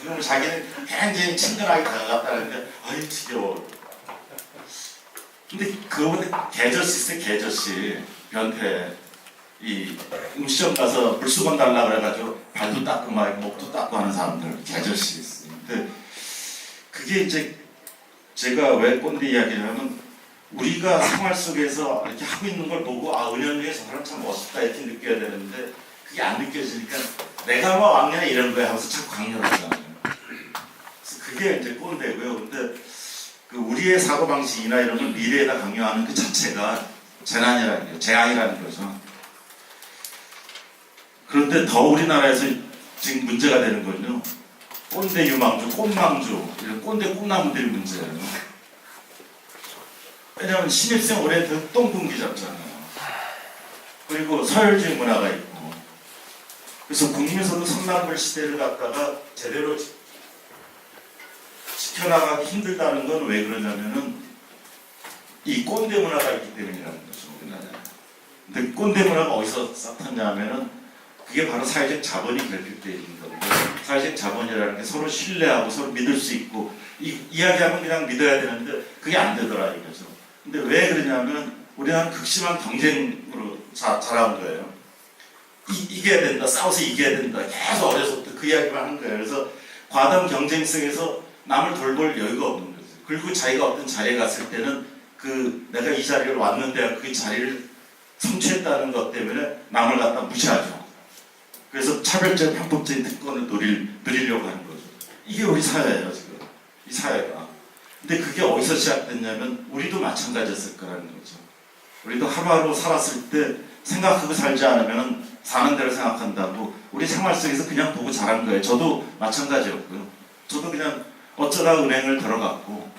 그러면 자기는 굉장히 친근하게 다가갔다는데 아이 지겨워. 근데 그거보다 개저씨 있어요. 개저씨 변태. 이 음식점 가서 물수건 달라 그래가지고 발도 닦고 막 목도 닦고 하는 사람들 개저씨 있어요. 근데 그게 이제 제가 왜 꼰대 이야기를 하면 우리가 생활 속에서 이렇게 하고 있는 걸 보고 아 은연중에 저 사람 참 멋있다 이렇게 느껴야 되는데 그게 안 느껴지니까 내가 뭐 왕년에 이런 거야 하면서 자꾸 강요를 하잖아요. 그래서 그게 이제 꼰대고요. 근데 그 우리의 사고방식이나 이런 걸 미래에다 강요하는 그 자체가 재난이라는 거예요. 재앙이라는 거죠. 그런데 더 우리나라에서 지금 문제가 되는 건요. 꼰대 유망주, 꽃망주, 이런 꼰대 꿈나무들이 문제예요. 왜냐하면 신입생 올해 똥군기 잡잖아요. 그리고 서열주의 문화가 있고. 그래서 국민소득 3만불 시대를 갖다가 제대로 지켜나가기 힘들다는 건 왜 그러냐면은 이 꼰대 문화가 있기 때문이라는 거죠. 우리나라에. 근데 꼰대 문화가 어디서 싹탔냐 하면은 그게 바로 사회적 자본이 결핍되어 있는 건데 사회적 자본이라는 게 서로 신뢰하고 서로 믿을 수 있고 이야기하면 그냥 믿어야 되는데 그게 안 되더라 이거죠. 근데 왜 그러냐면 우리나라는 극심한 경쟁으로 자라온 거예요. 이겨야 된다, 싸워서 이겨야 된다. 계속 어려서부터 그 이야기만 한 거예요. 그래서 과도한 경쟁 속에서 남을 돌볼 여유가 없는 거죠. 그리고 자기가 어떤 자리에 갔을 때는 그 내가 이 자리를 왔는데 그 자리를 성취했다는 것 때문에 남을 갖다 무시하죠. 그래서 차별적 편법적인 특권을 누리려고 하는 거죠. 이게 우리 사회예요 지금. 이 사회가. 근데 그게 어디서 시작됐냐면 우리도 마찬가지였을 거라는 거죠. 우리도 하루하루 살았을 때 생각하고 살지 않으면 사는 대로 생각한다고 우리 생활 속에서 그냥 보고 자란 거예요. 저도 마찬가지였고요. 저도 그냥 어쩌다 은행을 들어갔고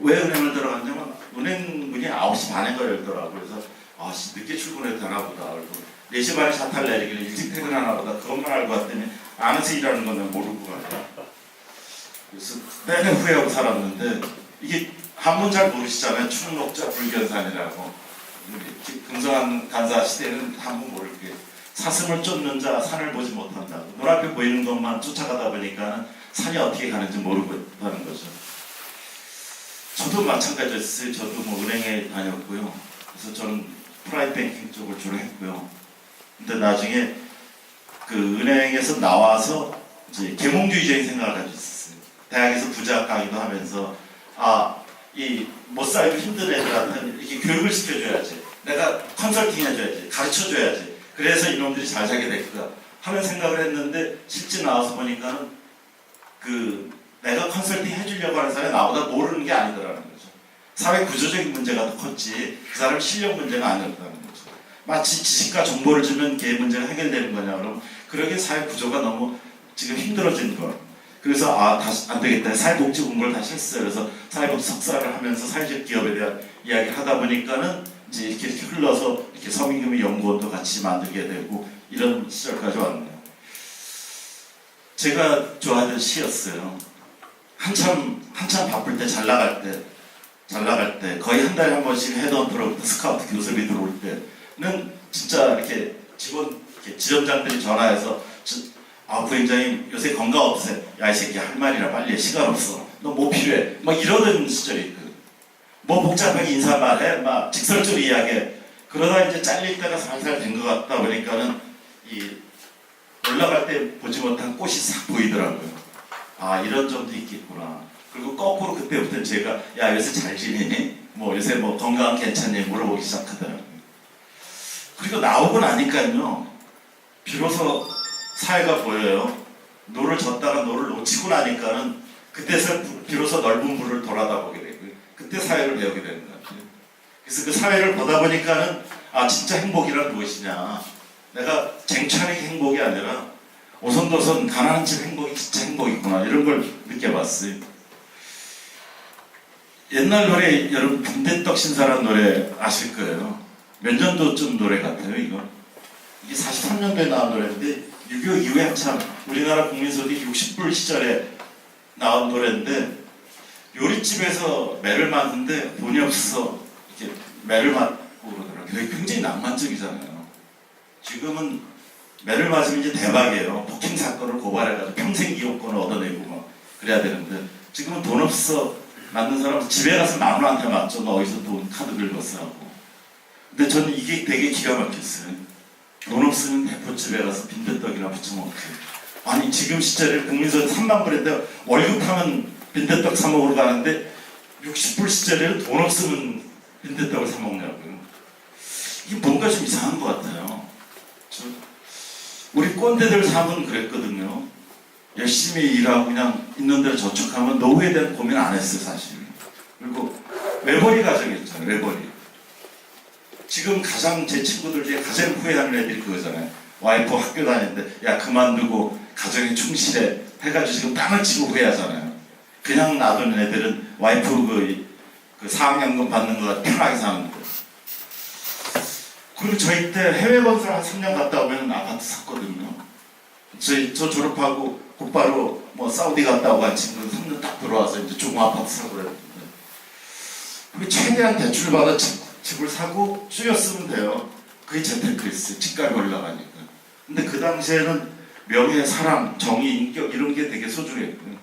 왜 은행을 들어갔냐면 은행 문이 9시 반에 열더라고요. 그래서 늦게 출근해도 되나 보다. 그리고 4시 반에 샷탈 내리길래 일찍 퇴근하나 보다. 그것만 알고 왔더니 안에서 일하는 건 모르고 가요. 그래서 내내 후회하고 살았는데 이게 한문 잘 모르시잖아요. 충록자 불견산이라고. 금성한 간사 시대는 한문 모르게 사슴을 쫓는 자 산을 보지 못한다고. 눈앞에 보이는 것만 쫓아가다 보니까 산이 어떻게 가는지 모르고 있다는 거죠. 저도 마찬가지였어요. 저도 뭐 은행에 다녔고요. 그래서 저는 프라이빗 뱅킹 쪽을 주로 했고요. 근데 나중에 그 은행에서 나와서 이제 계몽주의적인 생각을 가지고 있었어요. 대학에서 부자 강의도 하면서 이 못 살고 힘든 애들한테는 이렇게 교육을 시켜줘야지. 내가 컨설팅 해줘야지. 가르쳐줘야지. 그래서 이놈들이 잘 살게 될 거야. 하는 생각을 했는데 실제 나와서 보니까는 내가 컨설팅 해주려고 하는 사람이 나보다 모르는 게 아니더라는 거죠. 사회 구조적인 문제가 더 컸지 그 사람 실력 문제가 아니었다는 거죠. 마치 지식과 정보를 주면 걔 문제가 해결되는 거냐 그럼 그러게 사회 구조가 너무 지금 힘들어진 거. 그래서 다시 안 되겠다. 사회복지 공부를 다시 했어요. 그래서 사회복지 석사를 하면서 사회적 기업에 대한 이야기를 하다 보니까는 이제 이렇게 흘러서 이렇게 서민금융 연구원도 같이 만들게 되고 이런 시절까지 왔네요. 제가 좋아하던 시였어요. 한참 바쁠 때 잘 나갈 때 거의 한 달에 한 번씩 헤드헌터로부터 스카우트 교섭이 들어올 때는 진짜 이렇게 지점장들이 전화해서 부행장님 요새 건강 어떠세요? 야 이 새끼 할 말이라 빨리 해. 시간 없어. 너 뭐 필요해? 막 이러던 시절이 있거든. 뭐 복잡하게 인사 말해. 막 직설적으로 이야기해. 그러다 이제 잘릴 때가 살살 된 것 같다 보니까는 올라갈 때 보지 못한 꽃이 싹 보이더라고요. 이런 점도 있겠구나. 그리고 거꾸로 그때부터 제가 야 요새 잘 지내니? 뭐 요새 뭐 건강 괜찮니? 물어보기 시작하더라고요. 그리고 나오고 나니까요. 비로소 사회가 보여요. 노를 젓다가 노를 놓치고 나니까는 그때서 비로소 넓은 물을 돌아다보게 되고요. 그때 사회를 배우게 되는 것 같아요. 그래서 그 사회를 보다 보니까는 진짜 행복이란 무엇이냐. 내가 쟁취하는 게 행복이 아니라 오손도손 가난한 집 행복이 진짜 행복이구나. 이런 걸 느껴봤어요. 옛날 노래 여러분 빈대떡 신사라는 노래 아실 거예요. 몇 년도쯤 노래 같아요 이거. 이게 43년도에 나온 노래인데 6.25 이후에 한참 우리나라 국민소득 60불 시절에 나온 노래인데 요리집에서 매를 맞는데 돈이 없어서 이렇게 매를 맞고 그러더라고요. 굉장히 낭만적이잖아요. 지금은 매를 맞으면 이제 대박이에요. 폭행 사건을 고발해가지고 평생 기업권을 얻어내고 막 그래야 되는데 지금은 돈 없어 맞는 사람은 집에 가서 마누라한테 맞죠. 너 어디서 돈 카드 긁었어 하고. 근데 저는 이게 되게 기가 막혔어요. 돈 없으면 대포집에 가서 빈대떡이나 부쳐먹지. 아니 지금 시절에 국민선 3만 불인데 월급 타면 빈대떡 사 먹으러 가는데 60불 시절에는 돈 없으면 빈대떡을 사 먹냐고요. 이게 뭔가 좀 이상한 것 같아요. 우리 꼰대들 삶은 그랬거든요. 열심히 일하고 그냥 있는 대로 저축하면 노후에 대한 고민 안 했어요 사실. 그리고 외벌이 가정이었잖아요. 외벌이. 지금 가장 제 친구들 중에 가장 후회하는 애들이 그거잖아요. 와이프 학교 다니는데 야 그만두고 가정에 충실해 해가지고 지금 땅을 치고 후회하잖아요. 그냥 놔두는 애들은 와이프 그 사학연금 받는 거 편하게 사는 거. 그리고 저희 때 해외 건설 한 3년 갔다 오면 아파트 샀거든요. 저 졸업하고 곧바로 뭐 사우디 갔다 오고 한 친구 3년 딱 들어와서 이제 조금 아파트 사고 그랬는데 그게 최대한 대출 받아 집을 사고 줄여 쓰면 돼요. 그게 재테크였어요. 집값이 올라가니까. 근데 그 당시에는 명예, 사랑, 정의, 인격 이런 게 되게 소중했고요.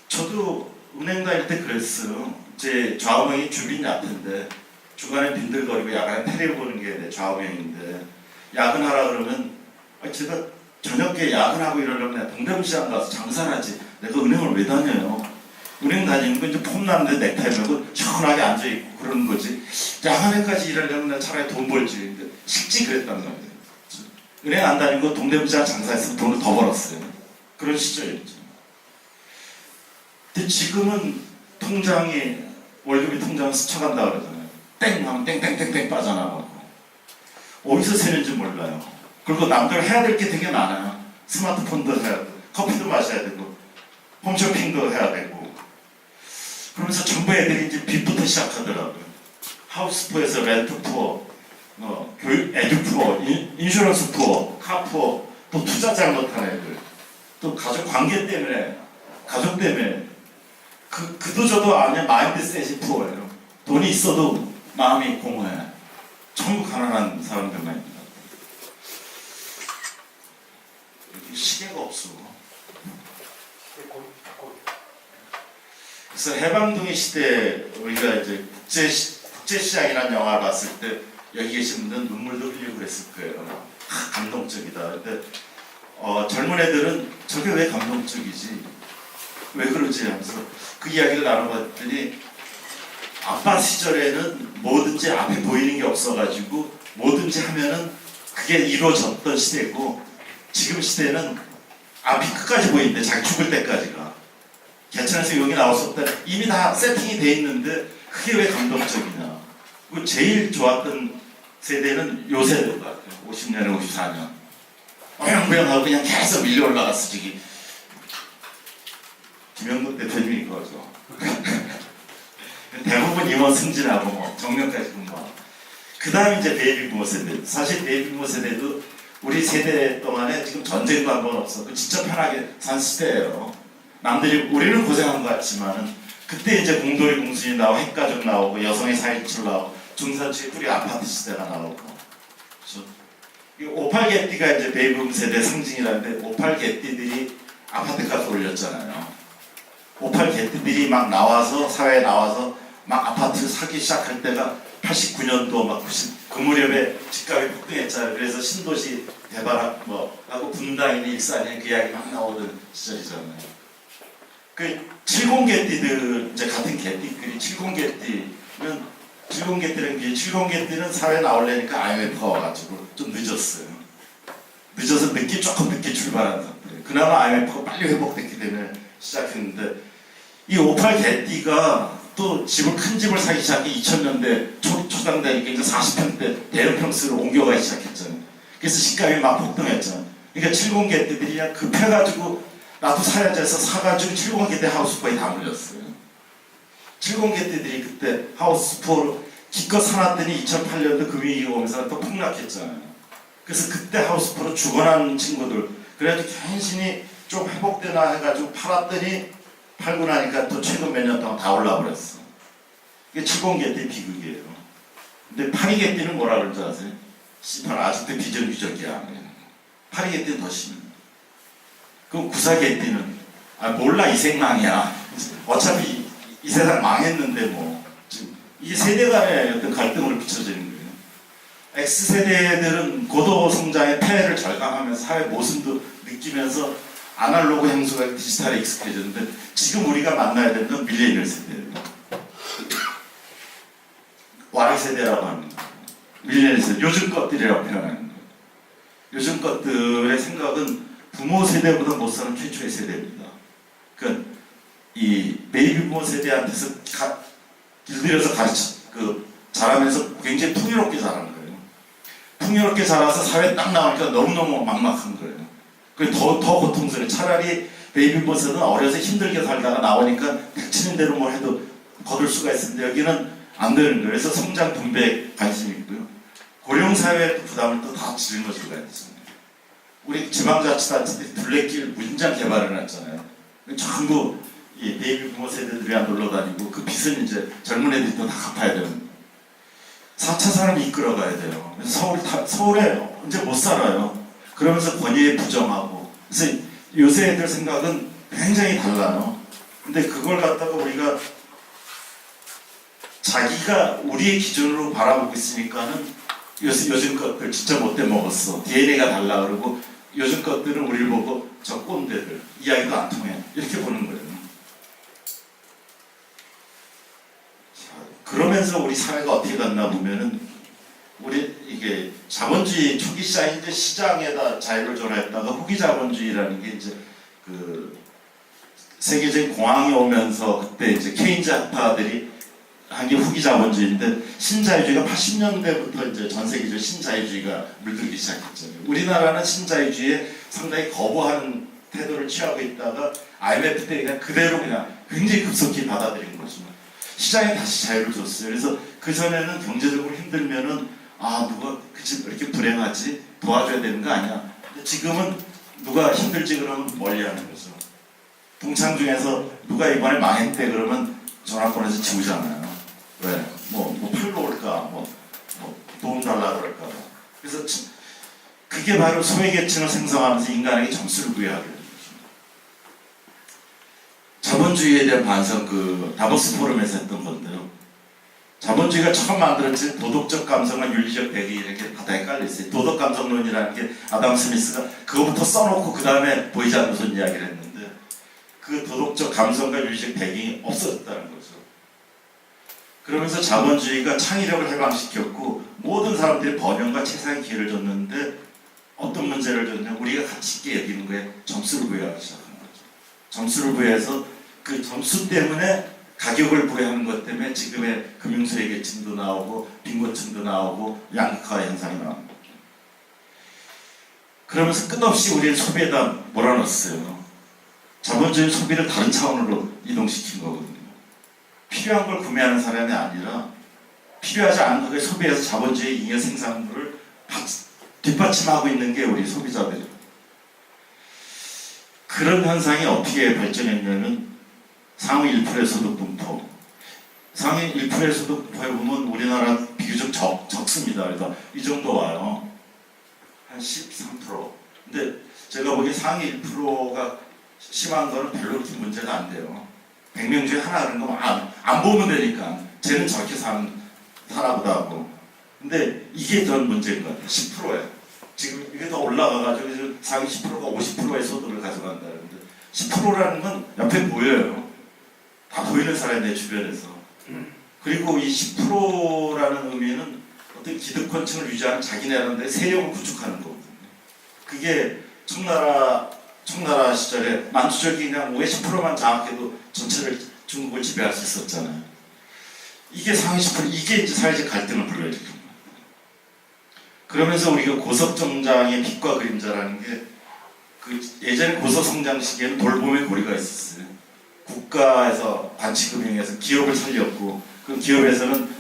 저도 은행 다닐 때 그랬어요. 제 좌우명이 주빈 야트인데 주간에 빈들거리고 야간에 테레비 보는 게 내 좌우명인데 야근하라 그러면 제가 저녁에 야근하고 이러려면 내가 동대문시장 가서 장사를 하지 내가 은행을 왜 다녀요. 은행 다니는 거 이제 폼나는데 넥타이 메고 시원하게 앉아있고 그러는 거지 야간에까지 일하려면 내가 차라리 돈 벌지. 근데 실제 그랬단 말이에요. 은행 안 다니고 동대문시장 장사했으면 돈을 더 벌었어요. 그런 시절이었죠. 근데 지금은 통장이 월급이 통장 스쳐간다 그러잖아요. 땡 하면 땡땡땡땡 빠져나가고 어디서 새는지 몰라요. 그리고 남들 해야 될 게 되게 많아요. 스마트폰도 해야 되고 커피도 마셔야 되고 홈쇼핑도 해야 되고 그러면서 전부 애들이 이제 빚부터 시작하더라고요. 하우스푸어에서 렌트푸어, 교육 에듀푸어, 인슈런스 푸어, 카푸어, 또 투자 잘못한 애들, 또 가족 관계 때문에, 가족 때문에 그도저도 아니야 마인드셋이 푸어예요. 돈이 있어도 마음이 공허해. 전부 가난한 사람들만 있는 것 같아요. 시계가 없어. 그래서 해방동의 시대 우리가 이제 국제시장이라는 영화를 봤을 때 여기 계신 분들은 눈물도 흘리고 그랬을 거예요. 감동적이다. 근데 젊은 애들은 저게 왜 감동적이지? 왜 그러지? 하면서 그 이야기를 나눠봤더니 아빠 시절에는 뭐든지 앞에 보이는 게 없어가지고 뭐든지 하면은 그게 이루어졌던 시대고 지금 시대는 앞이 끝까지 보이는데 자기 죽을 때까지가 개천에서 여기 나왔을 때 이미 다 세팅이 돼 있는데 그게 왜 감동적이냐. 그리고 제일 좋았던 세대는 요 세대인 것 같아요. 50년에 54년 어영부영하고 그냥 계속 밀려 올라갔어. 저기 김영국 대표님이 그거죠. 대부분 임원 승진하고 뭐 정년까지 근무하고 그 다음에 이제 베이비부모 세대. 사실 베이비부모 세대도 우리 세대 동안에 지금 전쟁도 한 번 없었고 진짜 편하게 산 시대예요. 남들이 우리는 고생한 것 같지만은 그때 이제 공돌이 공순이 나오고 핵가족 나오고 여성의 4.17 나오고 중산층의 뿌리 아파트 시대가 나오고 이 58개띠가 이제 베이비붐 세대 상징이라는데 58개띠들이 아파트값을 올렸잖아요. 58개띠들이 막 나와서 사회에 나와서 막 아파트 사기 시작할 때가 89년도 막 90, 그 무렵에 집값이 폭등했잖아요. 그래서 신도시 개발 뭐 하고 분당이니 일산이니 그 이야기 막 나오던 시절이잖아요. 그 70개띠들 이제 같은 개띠끼리 70개띠는 70개띠는 사회에 나오려니까 IMF가 와가지고 좀 늦었어요. 늦어서 조금 늦게 출발한 사람들. 그나마 IMF가 빨리 회복됐기 때문에 시작했는데 이 58개띠가 또 큰 집을 사기 시작해 2000년대 초당 되니까 이제 40평대 대형 평수로 옮겨가기 시작했잖아요. 그래서 집값이 막 폭등했잖아요. 그러니까 70개띠들이 그냥 급해가지고 나도 사야지 해서 사가지고 70개띠 하우스푸어에 다 물렸어요. 70개띠들이 그때 하우스푸어로 기껏 사놨더니 2008년도 금융위기가 오면서 또 폭락했잖아요. 그래서 그때 하우스푸어로 죽어난 친구들 그래가지고 괜시히 좀 회복되나 해가지고 팔았더니 팔고 나니까 또 최근 몇 년 동안 다 올라버렸어. 이게 70개띠 비극이에요. 근데 82개띠는 뭐라 그러는지 아세요? 씨발 아직도 비정규적이야. 파리개띠는 더 심해요. 그럼 구사개띠는 몰라 이 생망이야. 어차피 이 세상 망했는데 뭐 지금 이게 세대 간의 어떤 갈등으로 비춰지는 거예요. X세대들은 고도 성장의 폐해를 절감하면서 사회 모순도 느끼면서 아날로그 향수가 디지털에 익숙해졌는데 지금 우리가 만나야 되는 건 밀레니얼 세대예요. Y세대라고 하는 거예요. 밀레니얼 세대, 요즘 것들이라고 표현하는 거예요. 요즘 것들의 생각은 부모 세대보다 못 사는 최초의 세대입니다. 그러니까 이 베이비 부모 세대한테서 길들여서 자라면서 굉장히 풍요롭게 자란 거예요. 풍요롭게 자라서 사회에 딱 나오니까 너무너무 막막한 거예요. 더 고통스러워요. 차라리 베이비 부모 세대는 어려서 힘들게 살다가 나오니까 닥치는 대로 뭘 해도 거둘 수가 있었는데 여기는 안 되는 거예요. 그래서 성장 분배에 관심이 있고요. 고령사회의 부담을 또 다 짊어질 수가 있습니다. 우리 지방자치단체들이 둘레길 무진장 개발을 해놨잖아요. 전부 이 베이비 부모 세대들이 안 놀러 다니고 그 빚은 이제 젊은 애들이 또 다 갚아야 되는 4차 산업이 이끌어가야 돼요. 그래서 서울에 이제 못 살아요. 그러면서 권위에 부정하고. 그래서 요새 애들 생각은 굉장히 달라요. 근데 그걸 갖다가 우리가 자기가 우리의 기준으로 바라보고 있으니까는 요즘 것들 진짜 못돼 먹었어. DNA가 달라 그러고 요즘 것들은 우리를 보고 저 꼰대들 이야기도 안 통해. 이렇게 보는 거예요. 그러면서 우리 사회가 어떻게 갔나 보면은 우리 이게 자본주의 초기 시장이 이제 시장에다 자유를 전했다가 후기 자본주의라는 게 이제 그 세계적인 공황이 오면서 그때 이제 케인즈 학파들이 한 게 후기 자본주의인데 신자유주의가 80년대부터 이제 전 세계적으로 신자유주의가 물들기 시작했잖아요. 우리나라는 신자유주의에 상당히 거부하는 태도를 취하고 있다가 IMF 때 그냥 그대로 그냥 굉장히 급속히 받아들인 거죠. 시장에 다시 자유를 줬어요. 그래서 그 전에는 경제적으로 힘들면은 누가 그치 이렇게 불행하지 도와줘야 되는 거 아니야. 근데 지금은 누가 힘들지 그러면 멀리하는 거죠. 동창 중에서 누가 이번에 망했대 그러면 전화번호에서 지우잖아요. 왜? 뭐 팔로 올까? 뭐 도움 달라 그럴까 봐. 그래서 그게 바로 소외계층을 생성하면서 인간에게 점수를 부여하게 되는 거죠. 자본주의에 대한 반성 다보스 포럼에서 했던 건데요. 자본주의가 처음 만들어진 도덕적 감성과 윤리적 배경이 이렇게 바닥에 깔려있어요. 도덕 감성론이라는 게 아담 스미스가 그거부터 써놓고 그 다음에 보이지 않는 손 이야기를 했는데 그 도덕적 감성과 윤리적 배경이 없어졌다는 거죠. 그러면서 자본주의가 창의력을 해방시켰고 모든 사람들이 번영과 최상의 기회를 줬는데 어떤 문제를 줬냐 우리가 가치 있게 여기는 거에 점수를 부여하기 시작한 거죠. 점수를 부여해서 그 점수 때문에 가격을 부여하는 것 때문에 지금의 금융소외계층도 나오고 빈곤층도 나오고 양극화 현상이 나옵니다. 그러면서 끝없이 우리를 소비에다 몰아넣었어요. 자본주의 소비를 다른 차원으로 이동시킨 거거든요. 필요한 걸 구매하는 사람이 아니라 필요하지 않은 것을 소비해서 자본주의 잉여 생산물을 뒷받침하고 있는 게 우리 소비자들이에요. 그런 현상이 어떻게 발전했냐면 상위 1%의 소득 분포. 상위 1%의 소득 분포에 보면 우리나라 비교적 적습니다. 그래서 이 정도 와요. 한 13%. 근데 제가 보기에 상위 1%가 심한 거는 별로 그렇게 문제가 안 돼요. 100명 중에 하나 그런 거 안 보면 되니까 쟤는 저렇게 사나 보다 하고. 근데 이게 더 문제인 것 같아요. 10%예요. 지금 이게 더 올라가가지고 상위 10%가 50%의 소득을 가져간다는데 10%라는 건 옆에 보여요. 다 보이는 사람이 내 주변에서. 그리고 이 10%라는 의미는 어떤 기득권층을 유지하는 자기네라는 세력을 구축하는 거거든요. 그게 청나라 시절에 만주족이 그냥 50%만 장악해도 전체를 중국을 지배할 수 있었잖아요. 이게 상위 10%, 이게 이제 사회적 갈등을 불러일으키는 거예요. 그러면서 우리가 고속정장의 빛과 그림자라는 게 예전에 고속성장 시기에는 돌봄의 고리가 있었어요. 국가에서 관치금융에서 기업을 살렸고 그 기업에서는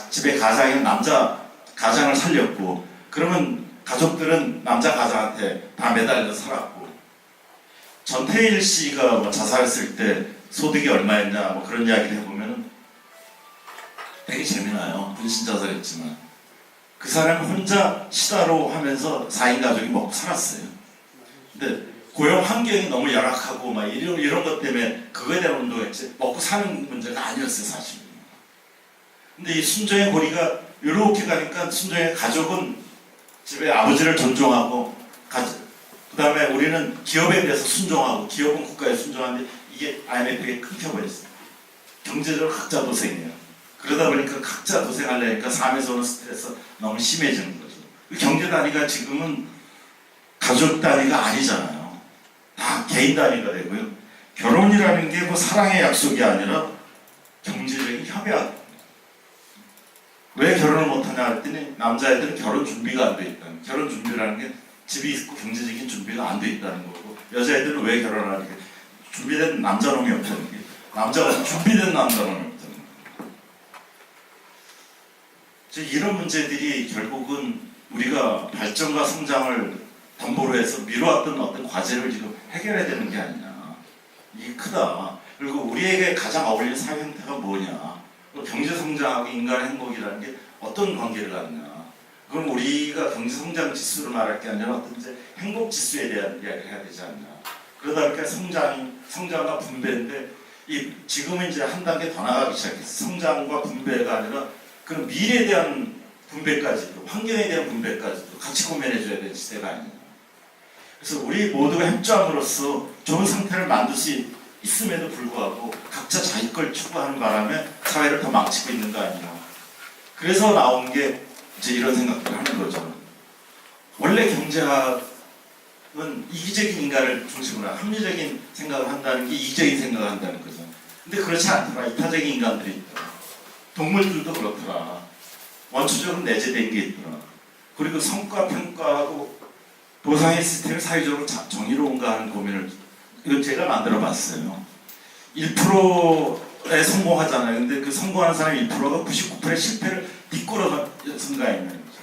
집에 가장에 있는 남자 가장을 살렸고 그러면 가족들은 남자 가장한테 다 매달려 살았고 전태일 씨가 자살했을 때 소득이 얼마였냐 뭐 그런 이야기를 해보면 되게 재미나요. 분신 자살했지만 그 사람이 혼자 시다로 하면서 4인 가족이 먹고 살았어요. 근데 고용 환경이 너무 열악하고 막 이런 것 때문에 그거에 대한 운동했지 먹고 사는 문제가 아니었어요, 사실. 근데 이 순종의 고리가 이렇게 가니까 순종의 가족은 집에 아버지를 존중하고 그 다음에 우리는 기업에 대해서 순종하고 기업은 국가에 순종하는데 이게 IMF에 끊겨버렸어요. 경제적으로 각자 도생이에요. 그러다 보니까 각자 도생하려니까 삶에서 오는 스트레스 너무 심해지는 거죠. 경제 단위가 지금은 가족 단위가 아니잖아요. 다 개인 단위가 되고요. 결혼이라는 게 뭐 사랑의 약속이 아니라 경제적인 협약. 왜 결혼을 못하냐 했더니 남자애들은 결혼 준비가 안 돼 있다는, 결혼 준비라는 게 집이 있고 경제적인 준비가 안 돼 있다는 거고, 여자애들은 왜 결혼하는 게 준비된 남자놈이 없다는 게, 남자가 준비된 남자놈이 없다는 거예요. 이런 문제들이 결국은 우리가 발전과 성장을 담보로 해서 미뤄왔던 어떤 과제를 지금 해결해야 되는 게 아니냐. 이게 크다. 그리고 우리에게 가장 어울리는 사회 형태가 뭐냐. 경제 성장하고 인간 행복이라는 게 어떤 관계를 갖느냐. 그럼 우리가 경제 성장 지수를 말할 게 아니라 어떤 이제 행복 지수에 대한 이야기를 해야 되지 않나. 그러다 보니까 성장과 분배인데 지금은 이제 한 단계 더 나가기 시작했어요. 성장과 분배가 아니라 그런 미래에 대한 분배까지도, 환경에 대한 분배까지도 같이 고민해줘야 되는 시대가 아니냐. 그래서 우리 모두가 협조함으로써 좋은 상태를 만들 수 있음에도 불구하고 각자 자기 걸 추구하는 바람에 사회를 더 망치고 있는 거 아니냐. 그래서 나온 게 이제 이런 생각들을 하는 거죠. 원래 경제학은 이기적인 인간을 중심으로 합리적인 생각을 한다는 게 이기적인 생각을 한다는 거죠. 근데 그렇지 않더라. 이타적인 인간들이 있더라. 동물들도 그렇더라. 원초적으로 내재된 게 있더라. 그리고 성과 평가하고 보상의 시스템이 사회적으로 정의로운가 하는 고민을, 이건 제가 만들어 봤어요. 1%에 성공하잖아요. 근데 그 성공하는 사람이 1%가 99%의 실패를 뒷걸어 선가해 있는 거죠.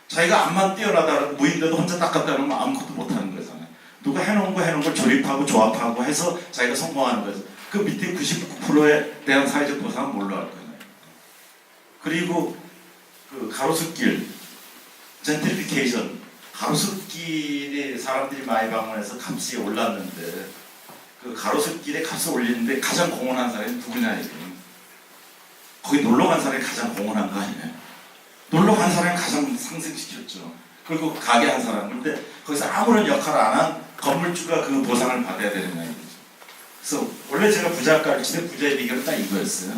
자기가 암만 뛰어나다 무인데도 혼자 닦았다 그러면 아무것도 못하는 거잖아요. 누가 해놓은 걸 조립하고 조합하고 해서 자기가 성공하는 거죠. 그 밑에 99%에 대한 사회적 보상은 뭘로 할 거예요. 그리고 그 가로수길, 젠트리피케이션, 가로수길에 사람들이 많이 방문해서 값이 올랐는데 그 가로수길에 값을 올리는데 가장 공헌한 사람이 누구냐 이게. 거기 놀러 간 사람이 가장 공헌한 거 아니에요. 놀러 간 사람이 가장 상승시켰죠. 그리고 가게 한 사람. 근데 거기서 아무런 역할을 안 한 건물주가 그 보상을 받아야 되는 거예요. 그래서 원래 제가 부자 가르칠 때 부자의 비결은 딱 이거였어요.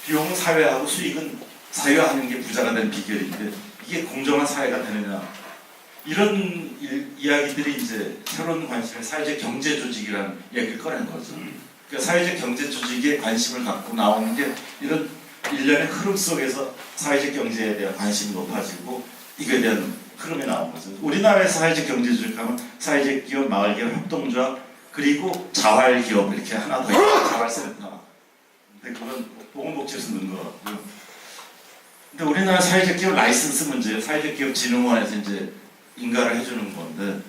비용은 사회하고 수익은 사회화하는 게 부자가 된 비결인데 이게 공정한 사회가 되느냐. 이런 이야기들이 이제 새로운 관심을 사회적 경제 조직이라는 얘기를 꺼낸 거죠. 그러니까 사회적 경제 조직에 관심을 갖고 나오는 게 이런 일련의 흐름 속에서 사회적 경제에 대한 관심이 높아지고 이거에 대한 흐름이 나온 거죠. 우리나라에서 사회적 경제 조직하면 사회적 기업, 마을기업, 협동조합, 그리고 자활기업 이렇게 하나 더 있어요. 자활센터. 근데 그건 보건복지에서 넣은 거 같고요. 근데 우리나라 사회적 기업 라이선스 문제예요. 사회적 기업 진흥원에서 이제 인가를 해주는 건데,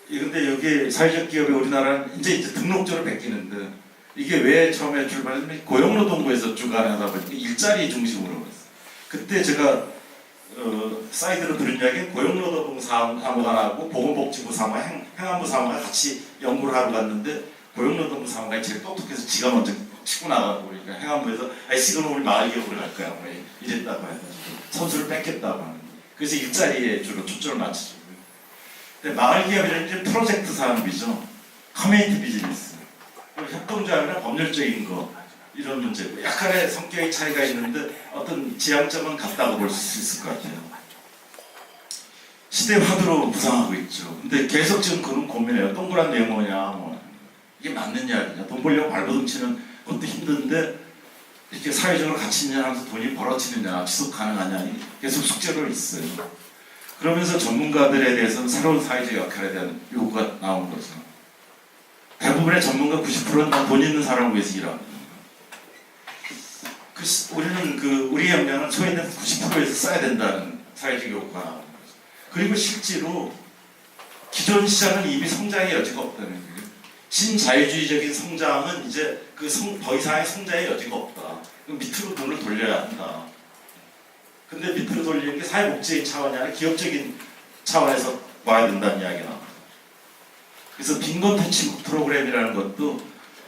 근데 여기 사회적 기업이 우리나라는 이제 등록조를 베끼는데, 이게 왜 처음에 출발했냐면 고용노동부에서 주관하다 보니까 일자리 중심으로 했어요. 그때 제가 사이드로 들은 이야기는 고용노동부 사무관하고 보건복지부 사무관, 행안부 사무관 같이 연구를 하러 갔는데 고용노동부 사무관이 제일 똑똑해서 지가 먼저 치고 나가고 그러니까 행안부에서 지금 우리 마을기업으로 갈 거야 뭐 이랬다고 해가지고 선수를 뺏겠다고 하는. 그래서 일자리에 주로 초점을 맞추죠. 근데 마을기업이라는 게 프로젝트 산업이죠. 커뮤니티 비즈니스. 협동조합이나 법률적인 거 이런 문제고 약간의 성격의 차이가 있는데 어떤 지향점은 같다고 볼 수 있을 것 같아요. 시대 화두로 부상하고 있죠. 근데 계속 지금 그런 고민해요. 동그란 내용 뭐냐, 뭐 이게 맞는 이야기냐. 돈 벌려고 발버둥 치는 것도 힘든데 이렇게 사회적으로 가치 있냐 하면서 돈이 벌어지느냐, 지속 가능하냐 계속 숙제로 있어요. 그러면서 전문가들에 대해서는 새로운 사회적 역할에 대한 요구가 나온 거죠. 대부분의 전문가 90%는 다 돈 있는 사람을 위해서 일합니다. 우리는 우리 역량은 소외된 90%에서 써야 된다는 사회적 요구가 나오는 거죠. 그리고 실제로 기존 시장은 이미 성장의 여지가 없다는 거예요. 신자유주의적인 성장은 이제 더 이상의 성장의 여지가 없다. 밑으로 돈을 돌려야 한다. 근데 밑으로 돌리는 게 사회복지적인 차원이 아니라 기업적인 차원에서 와야 된다는 이야기가 나옵니다. 그래서 빈곤 퇴치 프로그램이라는 것도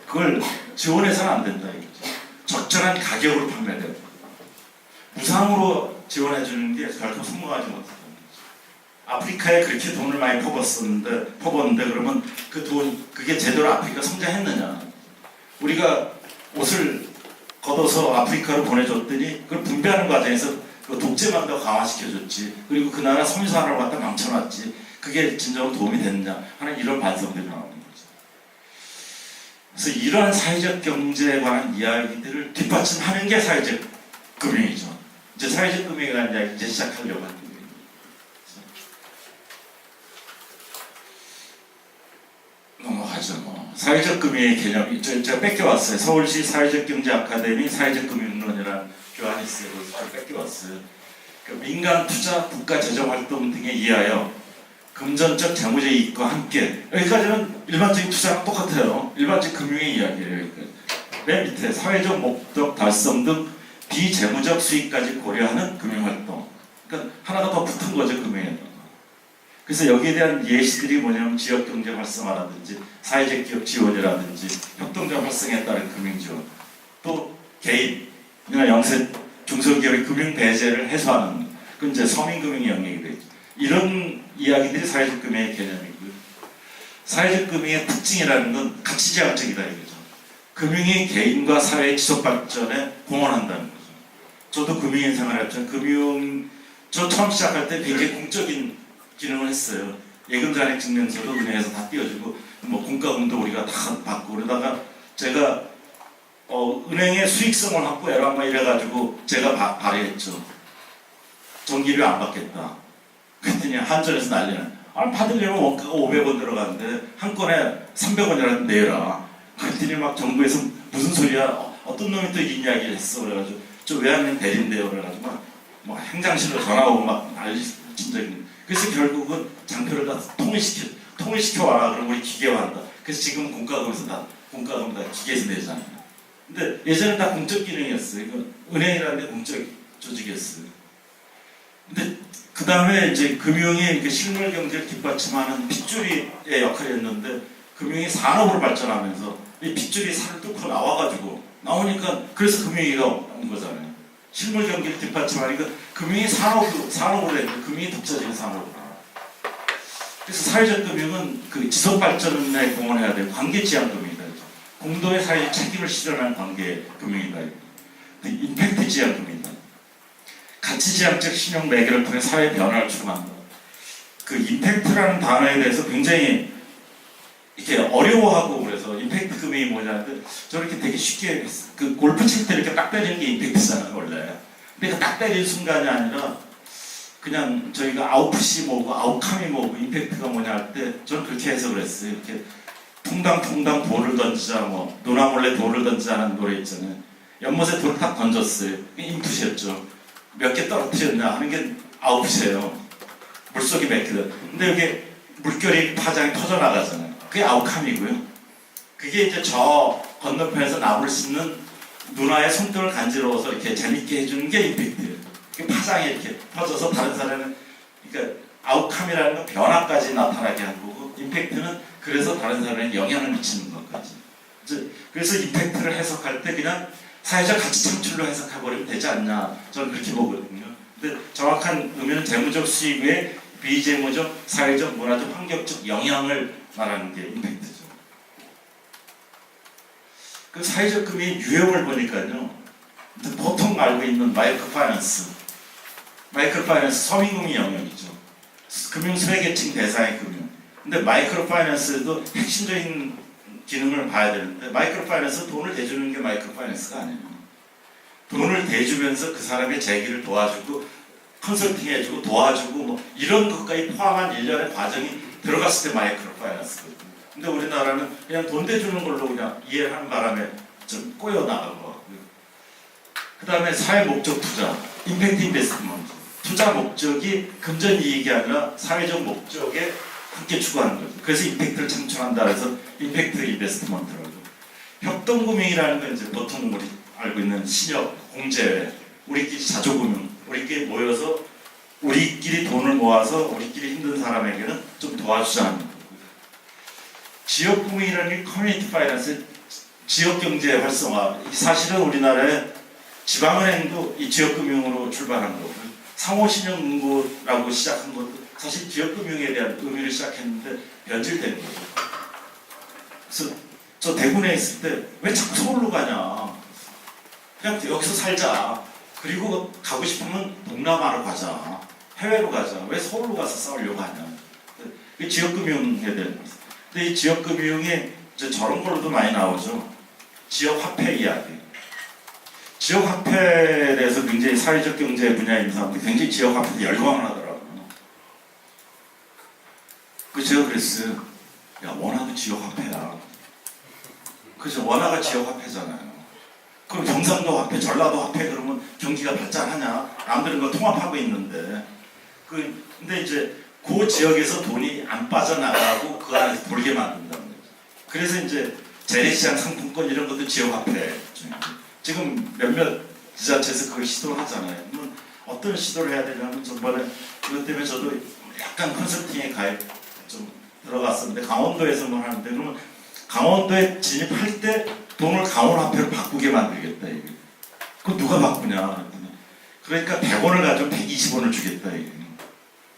그걸 지원해서는 안 된다 이거죠. 적절한 가격으로 판매해야 됩니다. 무상으로 지원해주는 게 결코 성공하지 못한다. 아프리카에 그렇게 돈을 많이 퍼붓는데 그러면 그 돈, 그게 제대로 아프리카 성장했느냐. 우리가 옷을 걷어서 아프리카로 보내줬더니 그걸 분배하는 과정에서 그 독재만 더 강화시켜줬지. 그리고 그 나라 섬유산업을 갖다 망쳐놨지. 그게 진정으로 도움이 됐느냐 하는 이런 반성들이 나오는 거죠. 그래서 이러한 사회적 경제에 관한 이야기들을 뒷받침하는 게 사회적 금융이죠. 이제 사회적 금융에 관한 이야기 이제 시작하려고 합니다. 넘어가죠. 사회적 금융의 개념, 제가 뺏겨왔어요. 서울시 사회적경제아카데미 사회적금융론이라는 교환이스에서 뺏겨왔어요. 그러니까 민간 투자, 국가 재정 활동 등에 의하여 금전적 재무적 이익과 함께, 여기까지는 일반적인 투자랑 똑같아요. 일반적 금융의 이야기예요. 여기까지. 맨 밑에 사회적 목적 달성 등 비재무적 수익까지 고려하는 금융활동. 그러니까 하나가 더 붙은 거죠, 금융에. 그래서 여기에 대한 예시들이 뭐냐면 지역경제 활성화라든지 사회적 기업 지원이라든지 협동조합 활성화에 따른 금융지원, 또 개인이나 영세 중소기업의 금융 배제를 해소하는 그건 이제 서민금융의 영역이 되죠. 이런 이야기들이 사회적 금융의 개념이고요. 사회적 금융의 특징이라는 건 가치지향적이다 이거죠. 금융이 개인과 사회의 지속 발전에 공헌한다는 거죠. 저도 금융인 생활했죠. 저 처음 시작할 때 굉장히 공적인 기능을 했어요. 예금 잔액 증명서도 은행에서 다 띄워주고 뭐 공과금도 우리가 다 받고 그러다가 제가 은행의 수익성을 확보해라 막 이래가지고 제가 발의했죠. 정기를 안 받겠다. 그랬더니 한전에서 난리는 받으려면 원가가 500원 들어가는데 한 건에 300원이라도 내라. 그랬더니 막 정부에서 무슨 소리야, 어떤 놈이 또 이 이야기를 했어. 그래가지고 저 외환은행 대리인데요. 그래가지고 막 행장실로 전화 오고 막 난리 친 적이 있는데, 그래서 결국은 장표를 다 통일시켜 와라. 그럼 우리 기계화한다. 그래서 지금 공과금에서 공과금 다 기계에서 내잖아요. 근데 예전엔 다 공적 기능이었어요. 이건 은행이라는 게 공적 조직이었어요. 근데 그 다음에 이제 금융이 실물 경제를 뒷받침하는 핏줄의 역할을 했는데, 금융이 산업으로 발전하면서 이 핏줄이 살을 뚫고 나오니까 그래서 금융위기가 온 거잖아요. 실물 경기를 뒷받침하니까 금융이 산업으로 했는데 금융이 독자적인 산업으로. 그래서 사회적 금융은 그 지속 발전에 공헌해야 될 관계지향 금융이다. 공동의 사회적 책임을 실현하는 관계 금융이다. 임팩트 지향 금융이다. 가치지향적 신용 매개를 통해 사회 변화를 추구한다. 그 임팩트라는 단어에 대해서 굉장히 이렇게 어려워하고, 그래서 임팩트 금융이 뭐냐는데 저렇게 되게 쉽게 그 골프 칠 때 이렇게 딱 때리는 게 임팩트잖아요 원래. 근데 그 딱 때리는 순간이 아니라 그냥 저희가 아웃풋이 뭐고 아웃컴이 뭐고 임팩트가 뭐냐 할 때 저는 그렇게 해석을 했어요. 이렇게 퐁당퐁당 돌을 던지자, 뭐 누나 몰래 돌을 던지자는 노래 있잖아요. 연못에 돌을 딱 던졌어요. 그게 인풋이었죠. 몇 개 떨어뜨렸냐 하는 게 아웃풋이에요. 물속에 몇 개. 근데 여기 물결이 파장이 터져나가잖아요. 그게 아웃컴이고요. 그게 이제 저 건너편에서 나무를 씹는 누나의 손등을 간지러워서 이렇게 재밌게 해주는 게 임팩트예요. 그게 파장이 이렇게 퍼져서 다른 사람은, 그러니까 아웃컴이라는 건 변화까지 나타나게 한 거고, 임팩트는 그래서 다른 사람에게 영향을 미치는 것까지. 그래서 임팩트를 해석할 때 그냥 사회적 가치 창출로 해석해버리면 되지 않냐, 저는 그렇게 보거든요. 근데 정확한 의미는 재무적 수익 외에 비재무적, 사회적, 문화적, 환경적 영향을 말하는 게 임팩트죠. 그 사회적 금융의 유형을 보니까요, 보통 알고 있는 마이크로파이낸스 서민금융 영역이죠. 금융 소외계층 대상의 금융. 근데 마이크로파이낸스도 핵심적인 기능을 봐야 되는데, 마이크로파이낸스 돈을 대주는 게 마이크로파이낸스가 아니에요. 돈을 대주면서 그 사람의 재기를 도와주고 컨설팅해주고 도와주고 뭐 이런 것까지 포함한 일련의 과정이 들어갔을 때 마이크로파이낸스거든요. 근데 우리나라는 그냥 돈 대주는 걸로 그냥 이해하는 바람에 좀 꼬여 나간 것 같고요. 그 다음에 사회 목적 투자, 임팩트 인베스트먼트. 투자 목적이 금전 이익이 아니라 사회적 목적에 함께 추구하는 거죠. 그래서 임팩트를 창출한다 해서 임팩트 인베스트먼트라고. 협동금융이라는 건 이제 보통 우리 알고 있는 신협, 공제회, 우리끼리 자조금융 우리끼리 모여서 우리끼리 돈을 모아서 우리끼리 힘든 사람에게는 좀 도와주자는 거고요. 지역금융이라는 게 커뮤니티 파이낸스, 지역경제 활성화. 사실은 우리나라의 지방은행도 이 지역금융으로 출발한 거고요. 상호신용금고라고 시작한 것도 사실 지역금융에 대한 의미를 시작했는데 변질된 거죠. 그래서 저 대구에 있을 때 왜 자꾸 서울로 가냐. 그냥 여기서 살자. 그리고 가고 싶으면 동남아로 가자. 해외로 가자. 왜 서울로 가서 싸우려고 하냐. 지역금융에 대한 거죠. 근데 이 지역금융에 이제 저런 걸로도 많이 나오죠. 지역화폐 이야기. 지역화폐에 대해서 굉장히 사회적 경제 분야에 있는 사람들이 굉장히 지역화폐에 열광을 하더라고요. 제가 그랬어요. 야, 원화도 지역화폐야. 그죠? 원화가 지역화폐잖아요. 그럼 경상도 화폐, 전라도 화폐 그러면 경기가 발전하냐? 남들은 거 통합하고 있는데. 근데 이제 그 지역에서 돈이 안 빠져나가고 그 안에서 돌게 만든다는 거죠. 그래서 이제 재래시장 상품권 이런 것도 지역화폐. 지금 몇몇 지자체에서 그걸 시도를 하잖아요. 그러면 어떤 시도를 해야 되냐면 저번에 그것 때문에 저도 약간 컨설팅에 가입 좀 들어갔었는데 강원도에서만 하는데 그러면 강원도에 진입할 때 돈을 강원화폐로 바꾸게 만들겠다 이게. 그럼 누가 바꾸냐? 그러니까 100원을 가지고 120원을 주겠다 이게.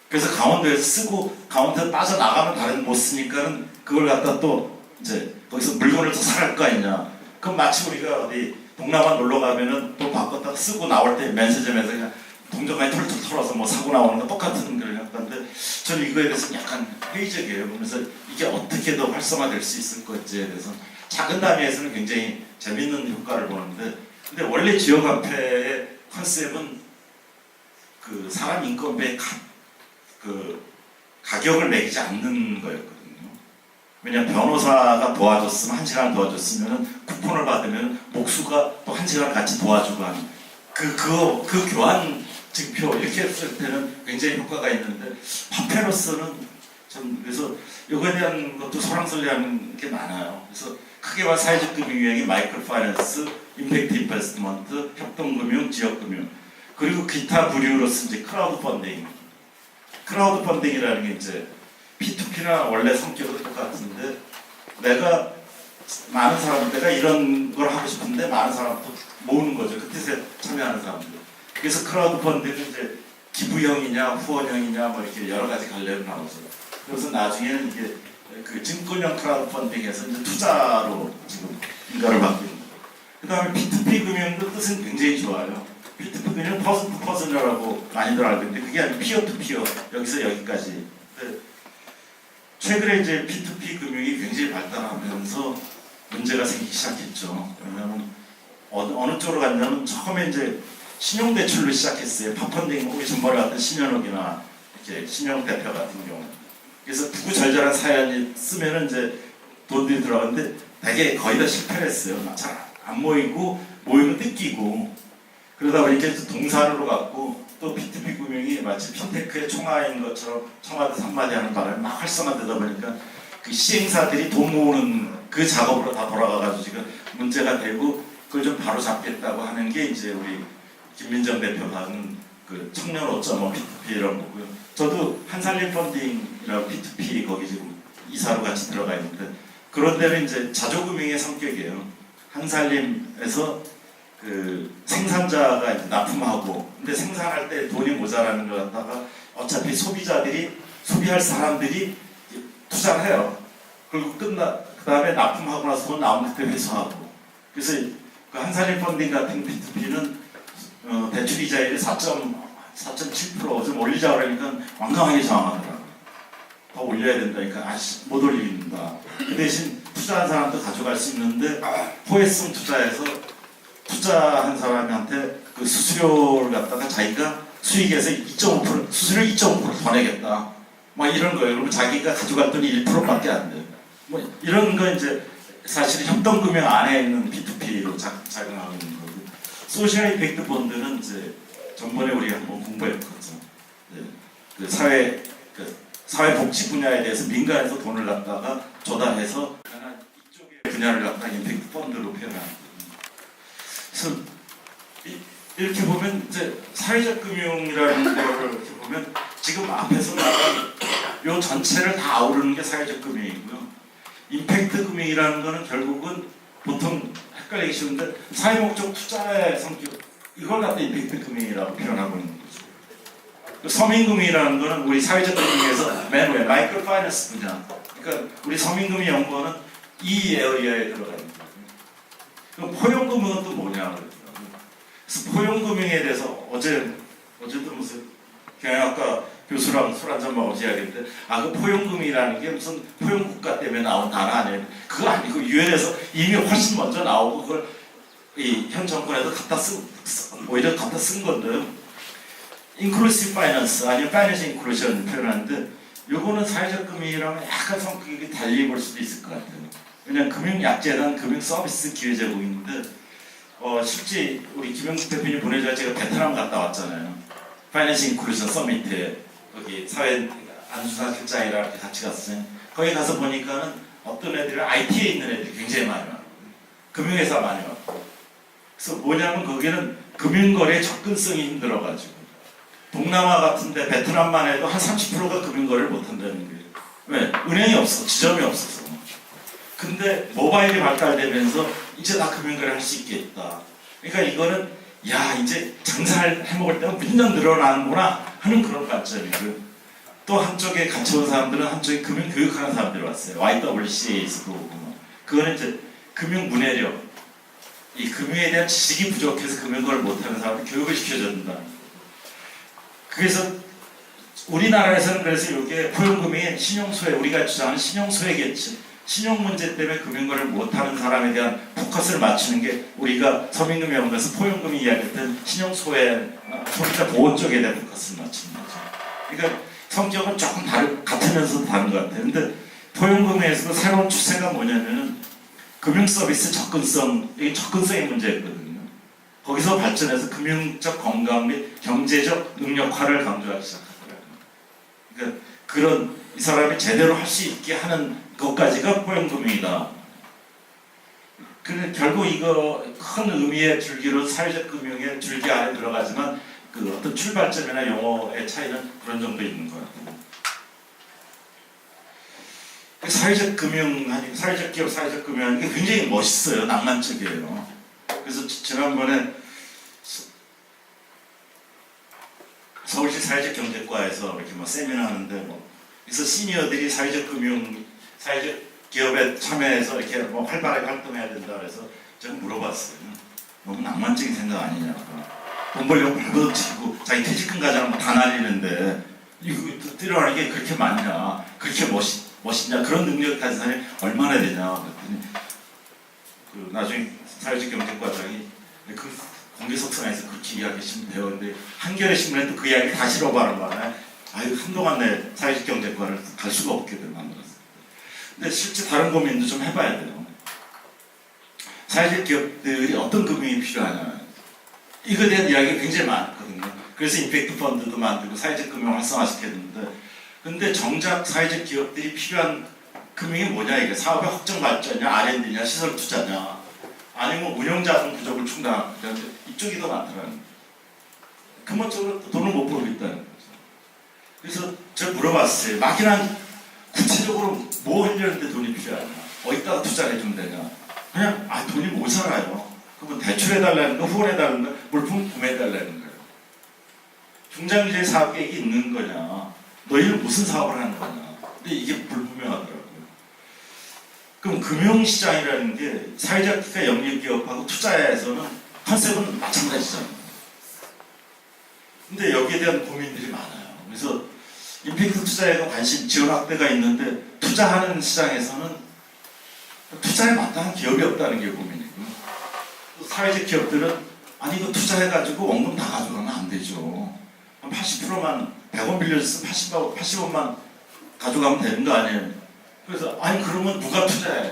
그래서 강원도에서 쓰고 강원도에서 빠져나가면 다른 못 쓰니까는 그걸 갖다 또 이제 거기서 물건을 더 사갈 거 아니냐. 그럼 마치 우리가 어디 동남아 놀러 가면은 돈 바꿨다 쓰고 나올 때 면세점에서 그냥 동전까지 털털 털어서 뭐 사고 나오는 거 똑같은 걸 했는데 저는 이거에 대해서 약간 회의적이에요. 그러면서 이게 어떻게 더 활성화될 수 있을 건지에 대해서 작은 단위에서는 굉장히 재밌는 효과를 보는데 근데 원래 지역화폐의 컨셉은 그 사람 인건비의 그 가격을 매기지 않는 거였거든요. 왜냐면 변호사가 도와줬으면 1시간을 도와줬으면 쿠폰을 받으면 목수가 또 1시간을 같이 도와주고 하는 그 교환 증표 이렇게 했을 때는 굉장히 효과가 있는데 화폐로서는 좀 그래서 이거에 대한 것도 소랑설레하는 게 많아요. 그래서 크게 봐 사회적 금융 유형이 마이크로 파이낸스, 임팩트 인베스트먼트, 협동금융, 지역금융 그리고 기타 부류로서 이제 크라우드 펀딩. 크라우드 펀딩이라는 게 이제 P2P나 원래 성격은 똑같은데 내가 이런 걸 하고 싶은데 많은 사람들 모으는 거죠. 그 뜻에 참여하는 사람들. 그래서 크라우드 펀딩은 이제 기부형이냐 후원형이냐 뭐 이렇게 여러 가지 갈래로 나오죠. 그래서 나중에는 이게 그 증권형 크라우드 펀딩에서 이제 투자로 지금 인가를 받고 있는 거예요. 그 다음에 P2P 금융도 뜻은 굉장히 좋아요. P2P 금융은 퍼슨 투 퍼슨이라고 많이들 알고 있는데 그게 아니고 피어 투 피어 여기서 여기까지. 최근에 이제 P2P 금융이 굉장히 발달하면서 문제가 생기기 시작했죠. 왜냐하면 어느 쪽으로 갔냐면 처음에 이제 신용대출로 시작했어요. 팝펀딩 우리 전번에 갔던 신현욱이나 이렇게 신용대표 같은 경우. 그래서 구구절절한 사연이 쓰면은 이제 돈들이 들어가는데 되게 거의 다 실패를 했어요. 잘 안 모이고 모이면 뜯기고 그러다 보니까 동산으로 갔고 또 P2P 금융이 마치 핀테크의 총화인 것처럼 청와대 3마디 하는 바람에 막 활성화되다 보니까 그 시행사들이 돈 모으는 그 작업으로 다 돌아가가지고 지금 문제가 되고 그걸 좀 바로 잡겠다고 하는 게 이제 우리 김민정 대표가 하는 그 청년 5.5 P2P 이런 거고요. 저도 한살림 펀딩이라고 P2P 거기 지금 이사로 같이 들어가 있는데 그런 데는 이제 자조금융의 성격이에요. 한살림에서 그 생산자가 이제 납품하고 근데 생산할 때 돈이 모자라는 걸 갖다가 어차피 소비자들이 소비할 사람들이 투자를 해요. 그리고 그 다음에 납품하고 나서 돈 나오면 그때 회수하고 그래서 그 한살림 펀딩 같은 P2P는 대출 이자율이 4.7% 좀 올리자 그러니까 완강하게 저항하더라고요. 더 올려야 된다니까 못 올린다. 그 대신 투자한 사람도 가져갈 수 있는데 포획성 투자에서 투자한 사람한테 그 수수료를 갖다가 자기가 수익에서 2.5% 수수료 2.5% 더 내겠다. 뭐 이런 거예요. 그러면 자기가 가져갈 돈이 1%밖에 안 돼요. 뭐 이런 거 이제 사실 협동금융 안에 있는 P2P로 작용하고 있는 거고 소셜 이펙트 펀드는 이제 전번에 우리가 한번 공부했거든요. 네. 그 사회복지 분야에 대해서 민간에서 돈을 갖다가 조달해서 이쪽의 분야를 갖다가 임팩트 펀드로 표현하는 거예요. 그래서 이렇게 보면 이제 사회적 금융이라는 거를 이렇게 보면 지금 앞에서 말한 요 전체를 다 아우르는 게 사회적 금융이고요. 임팩트 금융이라는 거는 결국은 보통 헷갈리기 쉬운데 사회 목적 투자의 성격 이걸 갖다 임팩트 금융이라고 표현하고 있는 거죠. 서민금융이라는 거는 우리 사회적 금융에서 맨 위에 마이크로 파이낸스 분야. 그러니까 우리 서민금융연구원은 이 에어리어에 들어가 있는 거예요. 그럼 포용금융은 또 뭐냐 그러더라고요. 그래서 포용금융에 대해서 어제도 무슨 경영학과 교수랑 술 한잔 먹어서 이야기했는데 그 포용금융이라는 게 무슨 포용국가 때문에 나온 단어 아니에요. 그거 아니고 유엔에서 이미 훨씬 먼저 나오고 그걸 이 현 정권에서 오히려 갖다 쓴 건데 인클루시브 파이낸스 아니면 파이낸스 인클루전 표현하는데 요거는 사회적 금융이라면 약간 성격이 달리 볼 수도 있을 것 같아요. 왜냐하면 금융약재단 금융서비스 기회제공인데 실제 우리 김영국 대표님 보내줘야 제가 베트남 갔다 왔잖아요. 파이낸스 인클루전 서미트에 거기 사회 안수사 실장이랑 이렇게 같이 갔어요. 거기 가서 보니까는 어떤 애들은 IT에 있는 애들이 굉장히 많이 와요. 금융회사 많이 와요. 그래서 뭐냐면 거기는 금융거래 접근성이 힘들어가지고 동남아 같은데 베트남만 해도 한 30%가 금융거래를 못한다는 거예요. 왜? 은행이 없어. 지점이 없어서. 근데 모바일이 발달되면서 이제 다 금융거래를 할 수 있겠다. 그러니까 이거는 야 이제 장사를 해먹을 때가 몇년 늘어나는구나 하는 그런 관점이고요. 또 한쪽에 같이 온 사람들은 한쪽에 금융교육하는 사람들이 왔어요. YWCA에서도 오고 그거는 이제 금융문해력 이 금융에 대한 지식이 부족해서 금융거래를 못하는 사람들 교육을 시켜준다. 그래서 우리나라에서는 그래서 이게 포용금융의 신용소외 우리가 주장하는 신용소외겠지. 신용 문제 때문에 금융거래를 못하는 사람에 대한 포커스를 맞추는 게 우리가 서민금융연구원에서 포용금융 이야기했던 신용소외 소비자 보호 쪽에 대한 포커스를 맞추는 거죠. 그러니까 성격은 조금 같으면서도 다른 것 같아요. 근데 포용금융에서 새로운 추세가 뭐냐면은 금융서비스 접근성, 이게 접근성의 문제였거든요. 거기서 발전해서 금융적 건강 및 경제적 능력화를 강조하기 시작하더라고요. 그러니까 그런 이 사람이 제대로 할 수 있게 하는 것까지가 포용금융이다. 근데 결국 이거 큰 의미의 줄기로 사회적 금융의 줄기 안에 들어가지만 그 어떤 출발점이나 용어의 차이는 그런 정도 있는 것 같아요. 사회적 금융, 사회적 기업, 사회적 금융 게 굉장히 멋있어요. 낭만적이에요. 그래서 지난번에 서울시 사회적 경제과에서 이렇게 뭐 세미나 하는데 그래서 시니어들이 사회적 금융, 사회적 기업에 참여해서 이렇게 뭐 활발하게 활동해야 된다 그래서 제가 물어봤어요. 너무 낭만적인 생각 아니냐고. 돈 벌려고 발버둥 치고 자기 퇴직금 가져가면 다 날리는데 이거 뛰어나는 게 그렇게 많냐, 그렇게 멋있냐, 그런 능력을 가진 사람이 얼마나 되냐 그랬더니 그 나중에 사회적 경제과장이 그 공개석상에서 그렇게 이야기하시면 돼요. 근데 한겨레 신문에 또 그 이야기 다 실어봐는 거네. 아유 한동안 내 사회적 경제과를 갈 수가 없게 만들었어요. 근데 실제 다른 고민도 좀 해봐야 돼요. 사회적 기업들이 어떤 금융이 필요하냐. 이거에 대한 이야기가 굉장히 많거든요. 그래서 임팩트 펀드도 만들고 사회적 금융을 활성화시켰는데 근데 정작 사회적 기업들이 필요한 금융이 뭐냐 이게 사업의 확정 발전이냐 R&D냐 시설 투자냐 아니면 운영자금 부족을 충당하냐 이쪽이 더 많더라고요. 근본적으로 돈을 못 벌고 있다는 거죠. 그래서 제가 물어봤어요. 막연한 구체적으로 뭐 하려는데 돈이 필요하냐 어디다가 투자를 해주면 되냐 그냥 돈이 못 살아요. 그러면 대출해달라는 거 후원해달라는 거 물품 구매해달라는 거예요. 중장기적인 사업 계획이 있는 거냐 너희는 무슨 사업을 하는 거냐. 근데 이게 불분명하더라고요. 그럼 금융시장이라는 게 사회적 영리기업하고 투자에서는 컨셉은 마찬가지잖아요. 근데 여기에 대한 고민들이 많아요. 그래서 임팩트 투자에도 관심, 지원 확대가 있는데 투자하는 시장에서는 투자에 마땅한 기업이 없다는 게 고민이고요. 또 사회적 기업들은 아니 이거 투자해가지고 원금 다 가져가면 안 되죠. 80%만 100원 빌려줘서 80원만 가져가면 되는 거 아니에요. 그래서 아니 그러면 누가 투자해?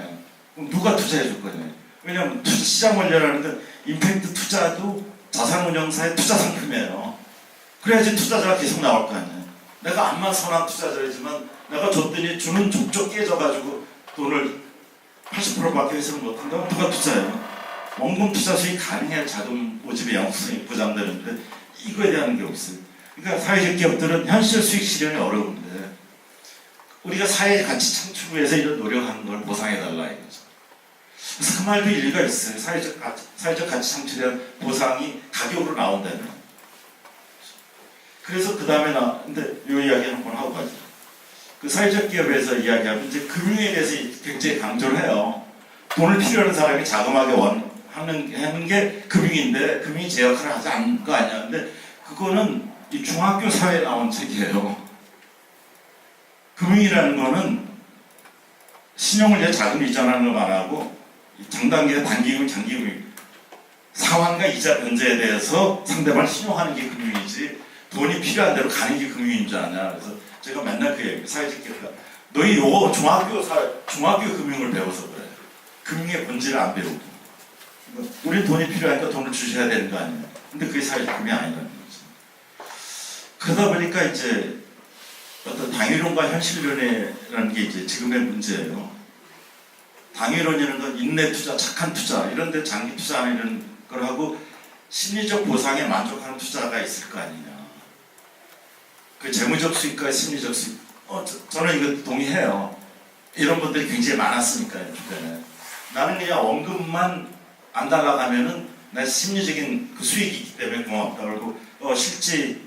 그럼 누가 투자해 줄 거냐? 왜냐하면 시장 관리라는 건 임팩트 투자도 자산운용사의 투자 상품이에요. 그래야지 투자자가 계속 나올 거 아니에요. 내가 암만 선한 투자자이지만 내가 줬더니 주는 족족 깨져가지고 돈을 80%밖에 회수를 못한다면 누가 투자해요? 원금 투자 수익 가능해야 자금 모집의 영속성이 보장되는데 이거에 대한 게 없어요. 그러니까 사회적 기업들은 현실 수익 실현이 어려운데 우리가 사회 가치 창출을 위해서 이런 노력하는 걸 보상해달라 이거죠. 그래서 그 말도 일리가 있어요. 사회적 가치 창출에 대한 보상이 가격으로 나온다면. 그래서 그 다음에 근데 이 이야기 한번 하고 가죠. 그 사회적 기업에서 이야기하면 이제 금융에 대해서 굉장히 강조를 해요. 돈을 필요로 하는 사람이 자금하게 하는 게 금융인데 금융이 제 역할을 하지 않는 거 아니야. 근데 그거는 이 중학교 사회에 나온 책이에요. 금융이라는 거는 신용을 위해 자금 이전하는 걸 말하고 장단기나 단기금, 장기금 상환과 이자 변제에 대해서 상대방을 신용하는 게 금융이지 돈이 필요한 대로 가는 게 금융인 줄 아냐. 그래서 제가 맨날 그 얘기, 사회적 기업가 너희 요거 중학교 금융을 배워서 그래. 금융의 본질을 안 배우고. 우리 돈이 필요하니까 돈을 주셔야 되는 거 아니에요. 근데 그게 사회적 금융이 아니라는 거죠. 그러다 보니까 이제 어떤 당위론과 현실론이라는 게 이제 지금의 문제예요. 당위론이라는 건 인내 투자, 착한 투자, 이런 데 장기 투자하는 걸 하고 심리적 보상에 만족하는 투자가 있을 거 아니냐. 그 재무적 수익과 심리적 수익. 저는 이거 동의해요. 이런 분들이 굉장히 많았으니까요, 주변에. 나는 그냥 원금만 안 달라가면은 내 심리적인 그 수익이 있기 때문에 고맙다. 그리고 실제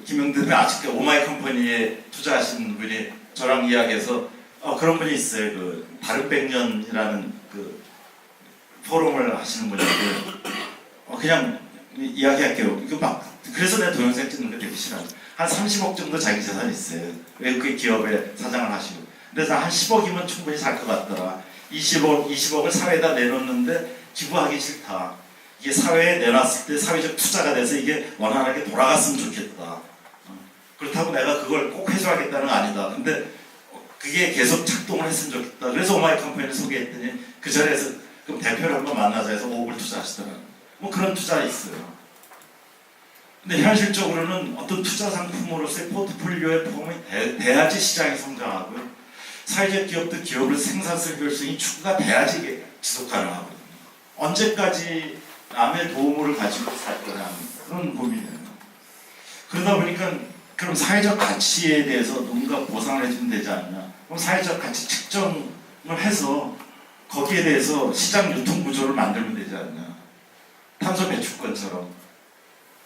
김영대님이 아직도 오마이 컴퍼니에 투자하신 분이 저랑 이야기해서 그런 분이 있어요. 그 다르백년이라는 그 포럼을 하시는 분인데 그냥 이야기할게요. 이거 막 그래서 내가 동영상 찍는 거 되게 싫어요. 한 30억 정도 자기 재산이 있어요. 외국의 기업에 사장을 하시고. 그래서 한 10억이면 충분히 살 것 같더라. 20억을 사회에다 내놓는데 기부하기 싫다. 이게 사회에 내놨을 때 사회적 투자가 돼서 이게 원활하게 돌아갔으면 좋겠다. 그렇다고 내가 그걸 꼭 해소하겠다는 건 아니다. 근데 그게 계속 작동을 했으면 좋겠다. 그래서 오마이 컴퍼니를 소개했더니 그 자리에서 그럼 대표를 한번 만나자 해서 5억을 투자하시더라고요. 뭐 그런 투자 있어요. 근데 현실적으로는 어떤 투자 상품으로서의 포트폴리오의 포함이 돼야지 시장이 성장하고요. 사회적 기업도 기업을 생산성 효율성이 추구가 돼야지 이게 지속 가능하거든요. 언제까지 남의 도움을 가지고 살 거냐 그런 고민이에요. 그러다 보니까 그럼 사회적 가치에 대해서 누군가 보상을 해주면 되지 않냐. 그럼 사회적 가치 측정을 해서 거기에 대해서 시장 유통 구조를 만들면 되지 않냐. 탄소 배출권처럼.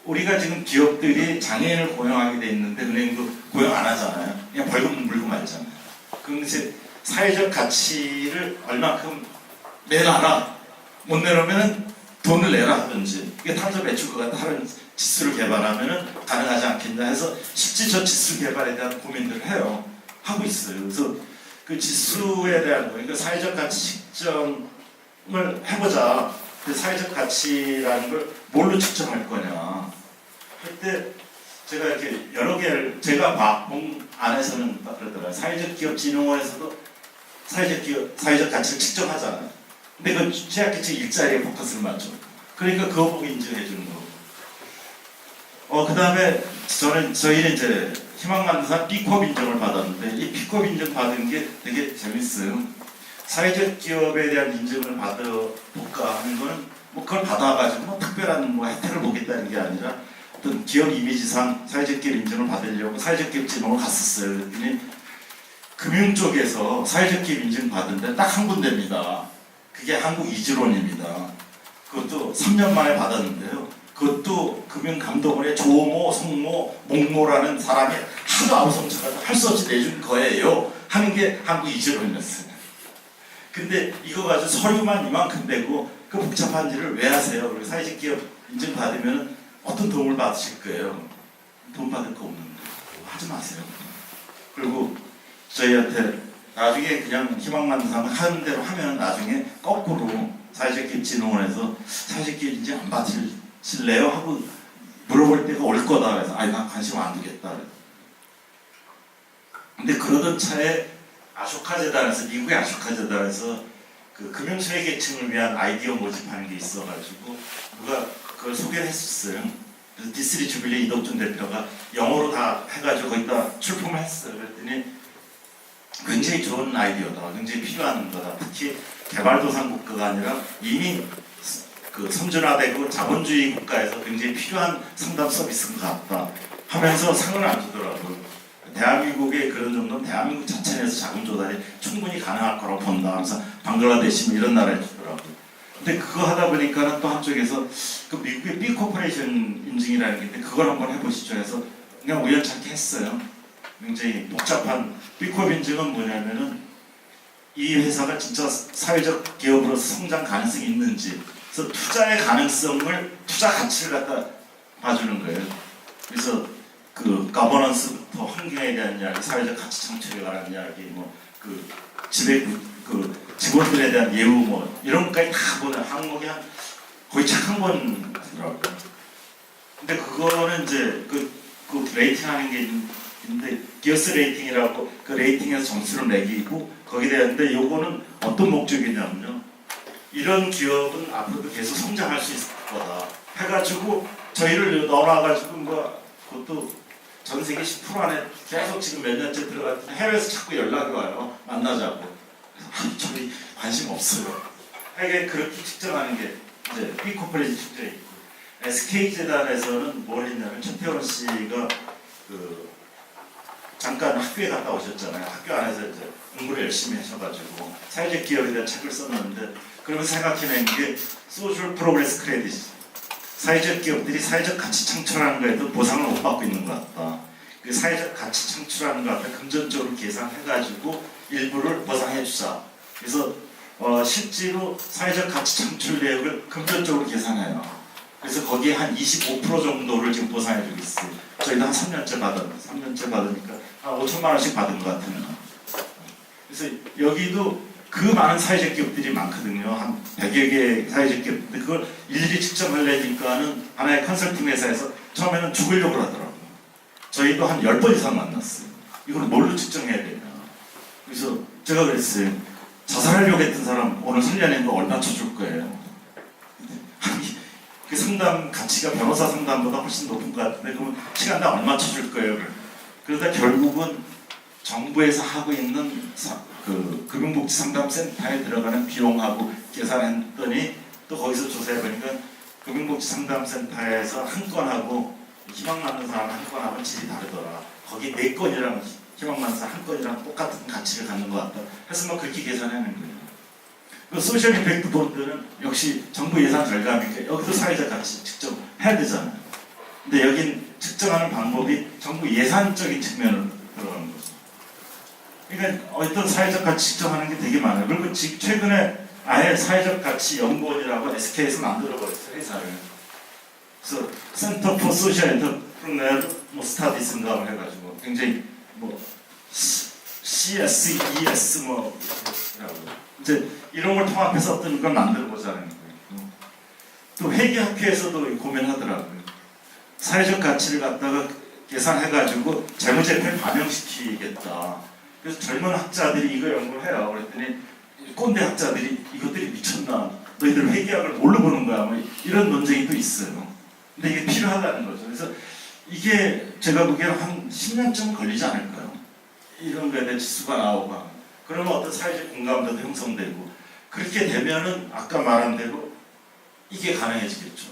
우리가 지금 기업들이 장애인을 고용하게 돼 있는데 은행도 고용 안 하잖아요. 그냥 벌금 물고 말잖아요. 그럼 이제 사회적 가치를 얼마큼 내놔라. 못 내놓으면 돈을 내라 하든지 이게 탄소 배출과 다른 지수를 개발하면 가능하지 않겠냐 해서 실제 저 지수 개발에 대한 고민들을 해요. 하고 있어요. 그래서 그 지수에 대한 거, 그러니까 사회적 가치 측정을 해보자. 그 사회적 가치라는 걸 뭘로 측정할 거냐 할 때 제가 이렇게 여러 개를 제가 과학봉 안에서는 그러더라고요. 사회적 기업 진흥원에서도 사회적 가치를 측정하잖아요. 근데 그 취약계층 일자리에 포커스를 맞춰. 그러니까 그거 보고 인정해 주는 거고. 그 다음에 저희는 이제 희망만드사 B컵 인정을 받았는데 이 B컵 인정 받은 게 되게 재밌어요. 사회적 기업에 대한 인정을 받아볼까 하는 거는 뭐 그걸 받아가지고 뭐 특별한 뭐 혜택을 보겠다는 게 아니라 어떤 기업 이미지상 사회적 기업 인정을 받으려고 사회적 기업 진흥을 갔었어요. 그랬더니 금융 쪽에서 사회적 기업 인증 받은데 딱 한 군데입니다. 그게 한국이지론입니다. 그것도 3년 만에 받았는데요. 그것도 금융감독원의 조모, 성모, 목모라는 사람이 하도 아우성쳐가지고 할 수 없이 내준 거예요. 하는 게 한국이지론이었어요. 근데 이거 가지고 서류만 이만큼 되고 그 복잡한 일을 왜 하세요? 그리고 사회적 기업 인증 받으면 어떤 도움을 받으실 거예요? 돈 받을 거 없는데 하지 마세요. 그리고 저희한테 나중에 그냥 희망만드사 하는 대로 하면 나중에 거꾸로 사회적 기업 진흥원에서 사회적 기업 인증 안 받으실래요? 하고 물어볼 때가 올 거다. 그래서 아니 난 관심 안 두겠다. 근데 그러던 차에 아쇼카재단에서 미국의 아쇼카재단에서 그 금융소외계층을 위한 아이디어 모집하는 게 있어가지고 누가 그걸 소개를 했었어요. 그래서 디스리 주빌리 이덕준 대표가 영어로 다 해가지고 거기다 출품을 했어요. 그랬더니 굉장히 좋은 아이디어다. 굉장히 필요한 거다. 특히 개발도상 국가가 아니라 이미 그 선진화되고 자본주의 국가에서 굉장히 필요한 상담 서비스인 것 같다 하면서 상을 안 주더라고요. 대한민국의 그런 정도는 대한민국 자체 내에서 자금 조달이 충분히 가능할 거라고 본다 하면서 방글라데시 뭐 이런 나라에 주더라고요. 근데 그거 하다 보니까는 또 한쪽에서 그 미국의 B 코퍼레이션 인증이라는 게 있는데 그걸 한번 해보시죠 해서 그냥 우연찮게 했어요. 굉장히 복잡한 B컵 인증은 뭐냐면은 이 회사가 진짜 사회적 기업으로서 성장 가능성이 있는지 그래서 투자의 가능성을 투자 가치를 갖다 봐주는 거예요. 그래서 그 가버넌스부터 환경에 대한 이야기, 사회적 가치 창출에 관한 이야기, 뭐 그 직원들에 대한 예우 뭐 이런 것까지 다 보는 항목이 거의 책 한 권이더라고요. 근데 그거는 이제 그 레이팅하는 게 있는데 기어스 레이팅이라고 그 레이팅에서 점수를 매기고 거기에 대한데 요거는 어떤 목적이냐면요. 이런 기업은 앞으로도 계속 성장할 수 있을 거다 해가지고 저희를 넣어놔가지고 뭐 그것도 전 세계 10% 안에 계속 지금 몇 년째 들어갔는데 해외에서 자꾸 연락이 와요. 만나자고. 그래서 저희 관심 없어요. 이게 그렇게 측정하는 게 이제 B 코퍼레이션 측정이 있고 SK재단에서는 뭘 했냐면 최태원 씨가 그 잠깐 학교에 갔다 오셨잖아요. 학교 안에서 이제 공부를 열심히 하셔가지고 사회적 기업에 대한 책을 썼는데 그러면서 생각해낸 게 소셜 프로그레스 크레딧 사회적 기업들이 사회적 가치 창출하는 거에도 보상을 못 받고 있는 것 같다. 그 사회적 가치 창출하는 것 같다. 금전적으로 계산해가지고 일부를 보상해주자. 그래서 실제로 사회적 가치 창출 내역을 금전적으로 계산해요. 그래서 거기에 한 25% 정도를 지금 보상해주고 있어요. 저희도 한 3년째 받으니까 한 5천만 원씩 받은 것 같아요. 그래서 여기도 그 많은 사회적 기업들이 많거든요. 한 100여 개의 사회적 기업들. 그걸 일일이 측정하려니까는 하나의 컨설팅 회사에서 처음에는 죽으려고 하더라고요. 저희도 한 10번 이상 만났어요. 이걸 뭘로 측정해야 되냐. 그래서 제가 그랬어요. 자살하려고 했던 사람 오늘 설려낸 거 얼마 쳐줄 거예요. 아니, 그 상담 가치가 변호사 상담보다 훨씬 높은 것 같은데 그러면 시간당 얼마 쳐줄 거예요. 그러다 결국은 정부에서 하고 있는 그 금융복지상담센터에 들어가는 비용하고 계산했더니 또 거기서 조사해보니까 금융복지상담센터에서 한 건하고 희망 많은 사람 한 건하고 질이 다르더라. 거기 4건이랑 희망 많은 사람 한 건이랑 똑같은 가치를 갖는 것 같다. 그래서 막 그렇게 계산하는 거예요. 그 소셜 임팩트 본드는 역시 정부 예산 절감이니까 여기도 사회적 가치 측정해야 되잖아요. 근데 여긴 측정하는 방법이 정부 예산적인 측면으로 들어가는 거죠. 그러니까 어떤 사회적 가치 측정하는 게 되게 많아요. 그리고 최근에 아예 사회적 가치 연구원이라고 SK에서 만들어버렸어요, 회사를. 그래서 센터 포 소셜 엔터프리너럴 뭐 스타디스인가 해가지고 굉장히 뭐 CS, ES 뭐 이제 이런 걸 통합해서 어떤 걸 만들어보자는 거예요. 또 회계학회에서도 고민하더라고요. 사회적 가치를 갖다가 계산해가지고 재무제표에 반영시키겠다. 그래서 젊은 학자들이 이거 연구를 해요. 그랬더니 꼰대 학자들이 이것들이 미쳤나? 너희들 회계학을 뭘로 보는 거야? 뭐 이런 논쟁이 또 있어요. 근데 이게 필요하다는 거죠. 그래서 이게 제가 보기에는 한 10년쯤 걸리지 않을까요? 이런 거에 대한 지수가 나오고 그러면 어떤 사회적 공감도 형성되고 그렇게 되면은 아까 말한 대로 이게 가능해지겠죠.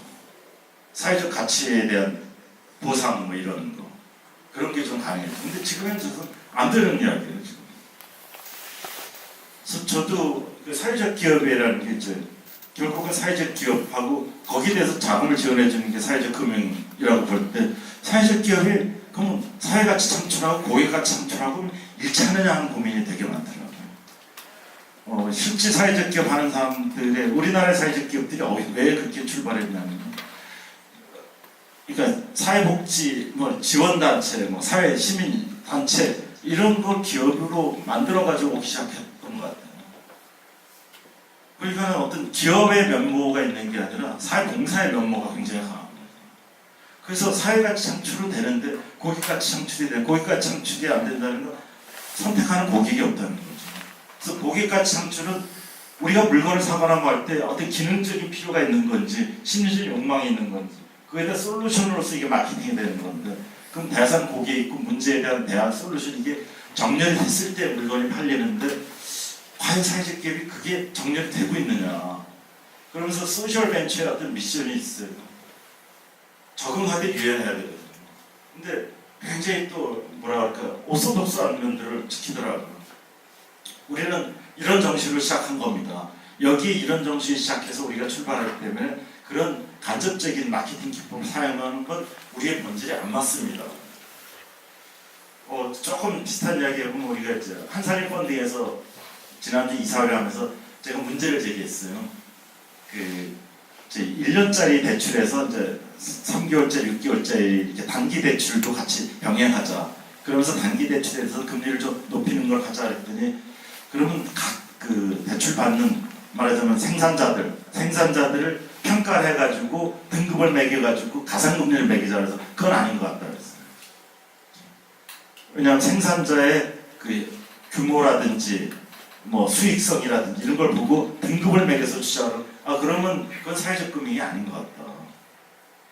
사회적 가치에 대한 보상 뭐 이런 거 그런 게 좀 가능해요. 근데 지금 현재는 안 되는 이야기예요, 지금. 그래서 저도 그 사회적 기업이라는 게 이제 결국은 사회적 기업하고 거기에 대해서 자금을 지원해 주는 게 사회적 금융이라고 볼 때 사회적 기업이 그럼 사회가치 창출하고 고객가치 창출하고 일치하느냐 하는 고민이 되게 많더라고요. 실제 사회적 기업 하는 사람들의 우리나라의 사회적 기업들이 왜 그렇게 출발했냐면 그러니까 사회복지, 뭐 지원단체, 뭐 사회 시민단체 이런 걸 기업으로 만들어가지고 오기 시작했던 것 같아요. 그러니까 어떤 기업의 면모가 있는 게 아니라 사회봉사의 면모가 굉장히 강합니다. 그래서 사회가치 창출은 되는데 고객가치 창출이 돼. 고객가치 창출이 안 된다는 건 선택하는 고객이 없다는 거죠. 그래서 고객가치 창출은 우리가 물건을 사거나 뭐 할 때 어떤 기능적인 필요가 있는 건지 심리적인 욕망이 있는 건지 그에 대한 솔루션으로서 이게 마케팅이 되는 건데 그럼 대상 고객이 있고 문제에 대한 대안 솔루션 이게 정렬이 됐을 때 물건이 팔리는데 과연 사회적 기업이 그게 정렬이 되고 있느냐. 그러면서 소셜 벤처의 어떤 미션이 있어요. 적응하되 유연해야 되거든요. 근데 굉장히 또 뭐라 그럴까 오소독스한 면들을 지키더라고요. 우리는 이런 정신으로 시작한 겁니다. 여기 이런 정신이 시작해서 우리가 출발하기 때문에 그런 간접적인 마케팅 기법을 사용하는 건 우리의 본질에 안 맞습니다. 조금 비슷한 이야기 해보면 우리가 이제 한산일 펀딩에서 지난주 이사회를 하면서 제가 문제를 제기했어요. 이제 1년짜리 대출에서 이제 3개월짜리, 6개월짜리 이렇게 단기 대출도 같이 병행하자. 그러면서 단기 대출에서 금리를 좀 높이는 걸 하자 그랬더니 그러면 각 그 대출 받는 말하자면 생산자들을 평가를 해가지고 등급을 매겨가지고 가상금리를 매기자 그래서 그건 아닌 것 같다 그랬어요. 왜냐하면 생산자의 그 규모라든지 뭐 수익성이라든지 이런 걸 보고 등급을 매겨서 주자고 그러면 그건 사회적 금융이 아닌 것 같다.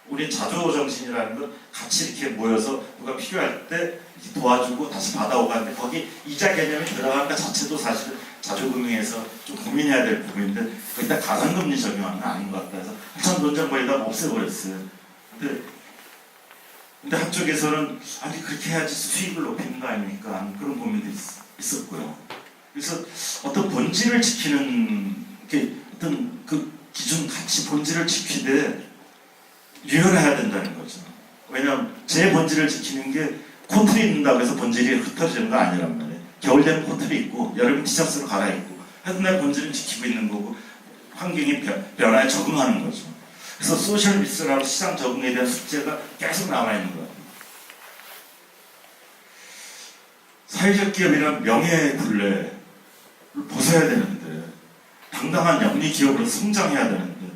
우리 자조 정신이라는 건 같이 이렇게 모여서 누가 필요할 때 도와주고 다시 받아오고 하는데 거기 이자 개념이 들어가는 것 자체도 사실 자조금융에서 좀 고민해야 될 부분인데 거기다 가상금리 적용하는 건 아닌 것 같다 해서 한참 논쟁거리다가 없애버렸어요. 근데 한쪽에서는 아니 그렇게 해야지 수익을 높이는 거 아닙니까? 그런 고민도 있었고요. 그래서 어떤 본질을 지키는 어떤 그 기준 가치 본질을 지키되 유연해야 된다는 거죠. 왜냐하면 제 본질을 지키는 게 코트를 입는다고 해서 본질이 흩어지는 거 아니란 말이에요. 겨울 되면 코트를 입고 여름 티셔츠로 갈아입고 하여튼 내 본질을 지키고 있는 거고 환경이 변화에 적응하는 거죠. 그래서 소셜 미스라고 시장 적응에 대한 숙제가 계속 남아있는 거예요. 사회적 기업이란 명예의 굴레를 벗어야 되는데 당당한 영리 기업으로 성장해야 되는데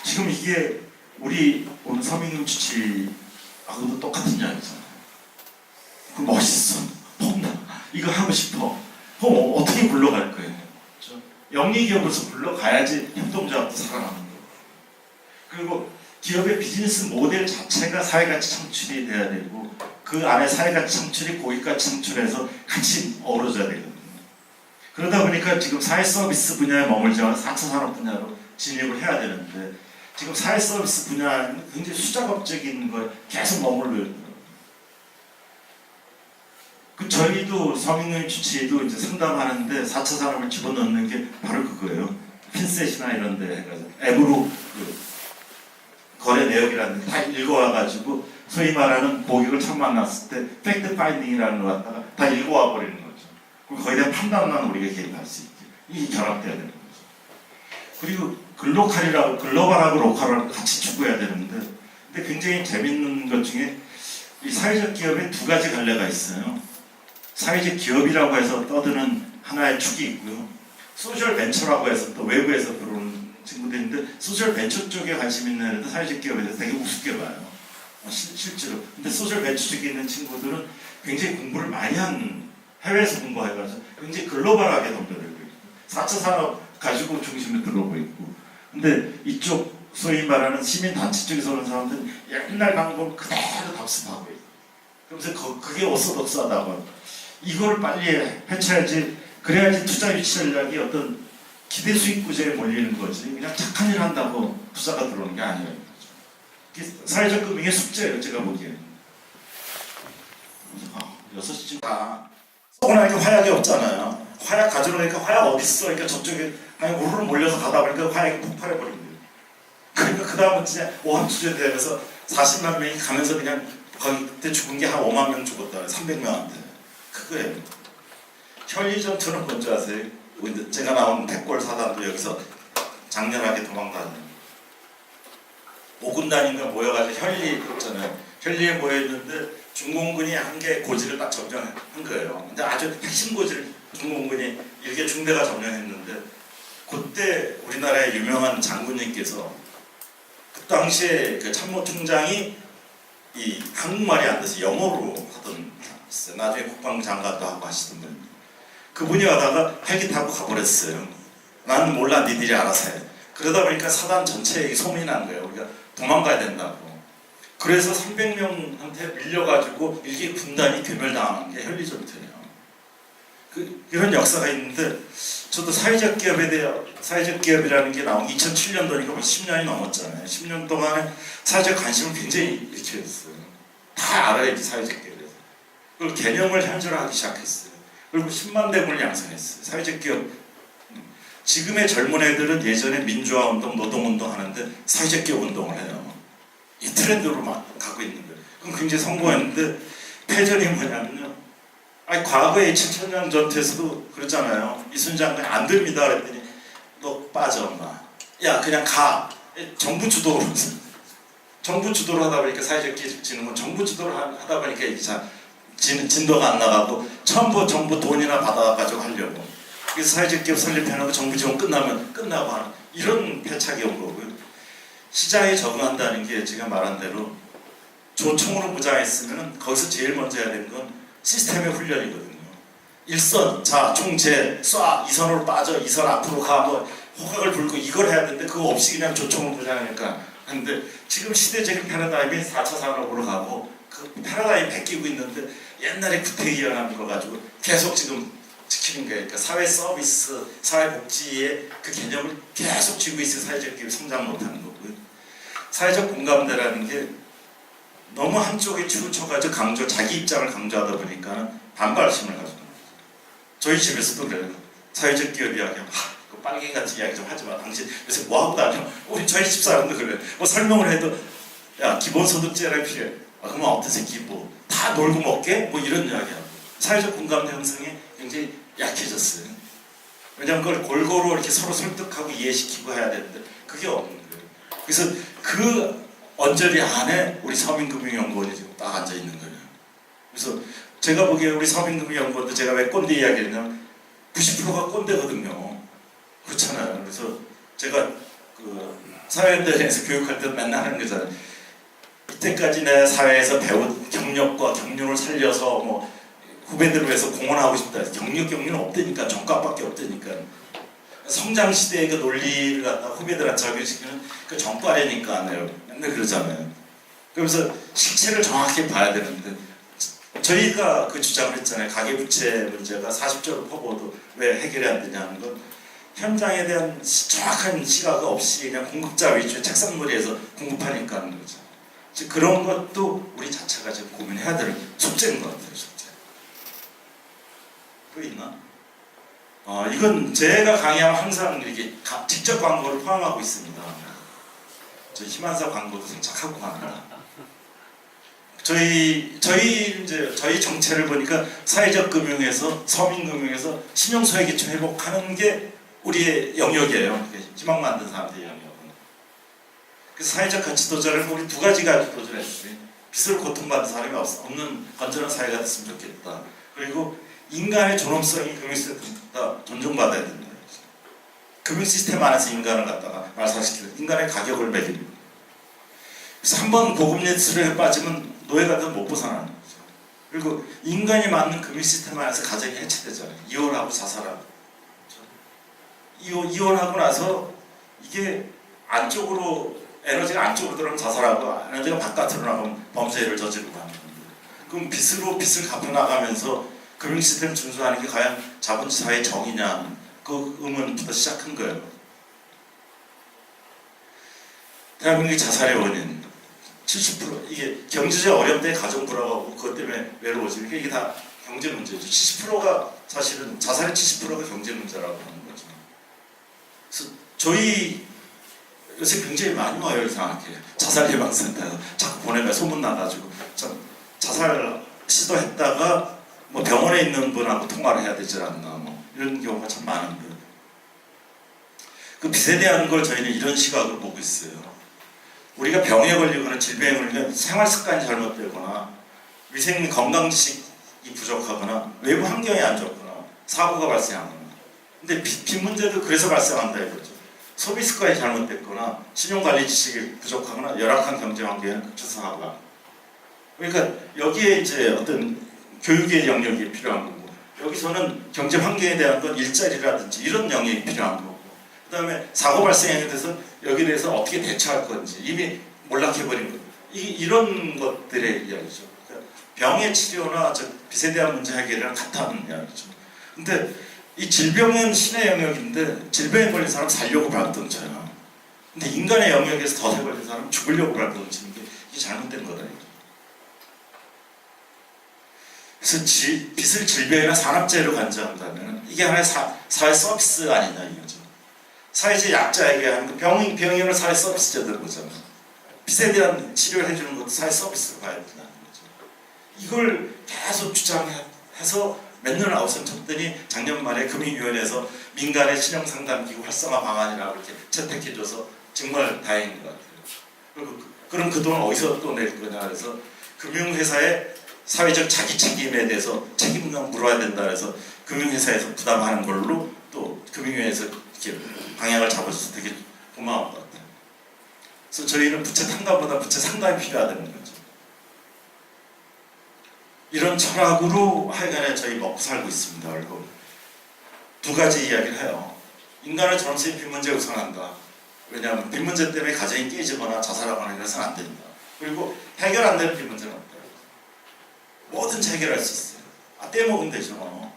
지금 이게 우리 오늘 서민금 주치하고도 똑같은 이야기잖아요. 그 멋있어, 폼나, 이거 하고 싶어. 그럼 어떻게 굴러갈 거예요? 그렇죠? 영리 기업으로서 굴러가야지 협동조합도 살아나는 거고. 그리고 기업의 비즈니스 모델 자체가 사회가치 창출이 돼야 되고 그 안에 사회가치 창출이 고객가치 창출해서 같이 어우러져야 되거든요. 그러다 보니까 지금 사회 서비스 분야에 머물지 않은 4차 산업 분야로 진입을 해야 되는데 지금 사회 서비스 분야는 굉장히 수작업적인 거에 계속 머물러 있더라고요. 저희도 서민금 주치도 이제 상담하는데 4차 산업을 집어넣는 게 바로 그거예요. 핀셋이나 이런 데 해가지고 앱으로 거래 내역이라는 데 다 읽어와가지고 소위 말하는 고객을 처음 만났을 때 팩트 파인딩이라는 걸 갖다가 다 읽어와 버리는 거죠. 그럼 거기에 대한 판단만 우리가 개입할 수 있게 이게 결합돼야 되는 거죠. 그리고 글로벌하고 로컬을 같이 추구해야 되는데 근데 굉장히 재밌는 것 중에 이 사회적 기업에 두 가지 갈래가 있어요. 사회적 기업이라고 해서 떠드는 하나의 축이 있고요. 소셜 벤처라고 해서 또 외부에서 들어오는 친구들인데 소셜 벤처 쪽에 관심 있는 애들은 사회적 기업에 대해서 되게 우습게 봐요. 실제로. 근데 소셜 벤처 쪽에 있는 친구들은 굉장히 공부를 많이 한 해외에서 공부해가지고 굉장히 글로벌하게 덤벼들고 있고 4차 산업 가지고 중심에 들어오고 있고 근데 이쪽 소위 말하는 시민단체 쪽에서 오는 사람들은 옛날 방법 그대로 답습하고 있고 그러면서 그게 오소독스하다고 이걸 빨리 해쳐야지 그래야지 투자 유치 전략이 어떤 기대 수익 구조에 몰리는 거지 그냥 착한 일 한다고 투자가 들어오는 게 아니라는 거죠. 사회적 금융의 숙제예요 제가 보기에는. 6시쯤 다 쏘고 나니까 화약이 없잖아요. 화약 가져오니까 화약 어딨어? 그러니까 저쪽에 그냥 우르르 몰려서 가다 보니까 화약이 폭발해버린 거예요. 그러니까 그 다음은 진짜 오함투제 되면서 40만 명이 가면서 그냥 거기 그때 죽은 게 한 5만 명 죽었다. 300명한테. 그거예요. 혈리전투는 뭔지 아세요? 제가 나온 백골 사단도 여기서 장렬하게 도망다니는 5군단인가 모여가지고 혈리 있잖아요. 혈리에 모여있는데 중공군이 한 개 고지를 딱 점령한 거예요. 근데 아주 핵심 고지를 중공군이 일개 중대가 점령했는데 그때 우리나라의 유명한 장군님께서 그 당시에 그 참모총장이 이 한국말이 안 돼서 영어로 하던 있어요. 나중에 국방부 장관도 하고 하시던 분. 그분이 와다가 헬기 타고 가버렸어요. 나는 몰라 니들이 알아서 해. 그러다 보니까 사단 전체에 소문이 난 거예요. 우리가 도망가야 된다고. 그래서 300명한테 밀려가지고 일개 군단이 괴멸당하는 게 혈리전투예요. 이런 역사가 있는데 저도 사회적 기업에 대해 사회적 기업이라는 게 나온 2007년도니까 벌써 10년이 넘었잖아요. 10년 동안에 사회적 관심을 굉장히 일으켰어요. 다 알아야지 사회적 기업에서. 그리고 개념을 현실화하기 시작했어요. 그리고 10만 대군을 양성했어요. 사회적 기업. 지금의 젊은 애들은 예전에 민주화 운동, 노동 운동 하는데 사회적 기업 운동을 해요. 이 트렌드로 막 가고 있는 거예요. 그럼 굉장히 성공했는데 패전이 뭐냐면요. 아니 과거에 7천년 전투에서도 그랬잖아요. 이순신 장군이 안 됩니다 그랬더니 너 빠져 엄마. 야 그냥 가. 정부 주도로 정부 주도로 하다 보니까 사회적 기업 지는 건 정부 주도로 하다 보니까 이제 진도가 안 나가고 전부 정부 돈이나 받아가지고 하려고. 그래서 사회적 기업 설립해놓고 정부 지원 끝나면 끝나고 하는 이런 패착이 온 거고요. 시장에 적응한다는 게 제가 말한 대로 조총으로 무장했으면 거기서 제일 먼저 해야 되는 건 시스템의 훈련이거든요. 일선, 자, 총재, 쏴, 이선으로 빠져, 이선 앞으로 가, 뭐 호각을 불고 이걸 해야 되는데 그거 없이 그냥 조총으로 무장하니까 하는데 지금 시대적인 패러다임이 4차 산업으로 가고 그 패러다임이 바뀌고 있는데 옛날에 구태의연합 거 가지고 계속 지금 지키는 거예요. 그러니까 사회 서비스, 사회 복지의 그 개념을 계속 쥐고 있어요. 사회적 기업이 성장 못하는 거고요. 사회적 공감대라는 게 너무 한쪽에 치우쳐가지고 자기 입장을 강조하다 보니까 반발심을 가지고 저희 집에서도 그래요. 사회적 기업 이야기하면 그 빨갱이 같은 이야기 좀 하지 마. 당신 요새 뭐하고 다녀? 우리 저희 집 사람도 그래. 뭐 설명을 해도 야 기본소득제라 필요해. 그러면 어떤 새끼 뭐 다 놀고 먹게? 뭐 이런 이야기하고 사회적 공감대 형성이 굉장히 약해졌어요. 왜냐하면 그걸 골고루 이렇게 서로 설득하고 이해시키고 해야 되는데 그게 없는 거예요. 그래서 그 언저리 안에 우리 서민금융연구원이 지금 딱 앉아 있는 거예요. 그래서 제가 보기에 우리 서민금융연구원도 제가 왜 꼰대 이야기를 했냐면 90%가 꼰대거든요. 그렇잖아요. 그래서 제가 그 사회연대에서 교육할 때 맨날 하는 거잖아요. 이때까지 내 사회에서 배운 경력과 경륜을 살려서 뭐 후배들을 위해서 공헌하고 싶다. 경륜은 없다니까. 정과밖에 없다니까. 성장 시대의 그 논리를 갖다 후배들한테 적용시키는 그 정과라니까 맨날 그러잖아요. 그러면서 실체를 정확히 봐야 되는데 저희가 그 주장을 했잖아요. 가계부채 문제가 40조를 퍼부어도 왜 해결이 안 되냐는 건 현장에 대한 정확한 시각 없이 그냥 공급자 위주의 책상머리에서 공급하니까 하는 거죠. 즉 그런 것도 우리 자체가 지금 고민해야 될 숙제인 것 같아요. 숙제. 또 있나? 이건 제가 강의하면 항상 이렇게 직접 광고를 포함하고 있습니다. 저희 희망사 광고도 생착하고 합니다. 저희 정체를 보니까 사회적 금융에서 서민금융에서 신용소외계층 회복하는 게 우리의 영역이에요. 희망 만든 사람들의 영역은. 그래서 사회적 가치 도전을 우리 두 가지 가지고 도전했어요. 빚으로 고통받는 사람이 없는 건전한 사회가 됐으면 좋겠다. 그리고 인간의 존엄성이 금융시스템보다 존중받아야 된다. 금융시스템 안에서 인간을 갖다가 말살시키는 인간의 가격을 매기는 거예요. 그래서 한번 고금리스를 빠지면 노예가 더 못 벗어나는 거죠. 그리고 인간이 맞는 금융시스템 안에서 가정이 해체되잖아요. 이혼하고 자살하고. 이혼하고 나서 이게 안쪽으로 에너지가 안쪽으로 들어가면 자살하고 에너지가 바깥으로 나가면 범죄를 저지르고 하는 건데 그럼 빚을 갚아나가면서 금융시스템 준수하는 게 과연 자본주의 사회의 정의냐 그 의문부터 시작한 거예요. 대한민국의 자살의 원인 70% 이게 경제적 어려움 때문에 가정 불화가 오고 그것 때문에 외로워지니까 이게 다 경제 문제죠. 70%가 사실은 자살의 70%가 경제 문제라고 하는 거죠. 그래서 저희 요새 굉장히 많이 와요. 이상하게 자살 예방센터에서 자꾸 보내면 소문 나가지고 참 자살 시도했다가 뭐 병원에 있는 분하고 통화를 해야 되지 않나 뭐 이런 경우가 참 많은데 그 빚에 대한 걸 저희는 이런 시각으로 보고 있어요. 우리가 병에 걸리거나 질병에 걸리면 생활 습관이 잘못되거나 위생 건강 지식이 부족하거나 외부 환경이 안 좋거나 사고가 발생하거나 근데 빚 문제도 그래서 발생한다 이거죠. 소비 습관이 잘못됐거나 신용관리 지식이 부족하거나 열악한 경제 환경에 그쳐서 하거나 그러니까 여기에 이제 어떤 교육의 영역이 필요한 거고 여기서는 경제 환경에 대한 건 일자리라든지 이런 영역이 필요한 거고 그 다음에 사고 발생에 대해서 여기에 대해서 어떻게 대처할 건지 이미 몰락해버린 거 이런 것들의 이야기죠. 그러니까 병의 치료나 빚에 대한 문제 해결이랑 같다는 이야기죠. 근데 이 질병은 신의 영역인데 질병에 걸린 사람 살려고 발동쳐요. 근데 인간의 영역에서 덫에 걸린 사람 죽으려고 발동치는 게 이게 잘못된 거다. 그래서 빚을 질병이나 산업재해로 간주한다면 이게 하나의 사회 서비스 아니냐 이거죠. 사회적 약자에게 하는 그 병원을 사회 서비스제도로 보잖아요. 빚에 대한 치료를 해주는 것도 사회 서비스로 봐야 된다는 거죠. 이걸 계속 주장해서 몇 년을 아웃선 쳤더니 작년 말에 금융위원회에서 민간의 신용상담기구 활성화 방안이라고 이렇게 채택해줘서 정말 다행인 것 같아요. 그럼 그 돈을 어디서 또 낼 거냐 그래서 금융회사의 사회적 자기 책임에 대해서 책임감 물어야 된다 그래서 금융회사에서 부담하는 걸로 또 금융위원회에서 이렇게 방향을 잡아줘서 되게 고마운 것 같아요. 그래서 저희는 부채 탕감보다 부채 상담이 필요하다는 거죠. 이런 철학으로 하여간에 저희 먹고 살고 있습니다. 그리고 두 가지 이야기를 해요. 인간은 전체의 빚 문제에 우선한다. 왜냐하면 빚 문제 때문에 가정이 깨지거나 자살하거나 이래서는 안 된다. 그리고 해결 안 되는 빚 문제는 없다. 뭐든지 해결할 수 있어요. 떼먹으면 되죠.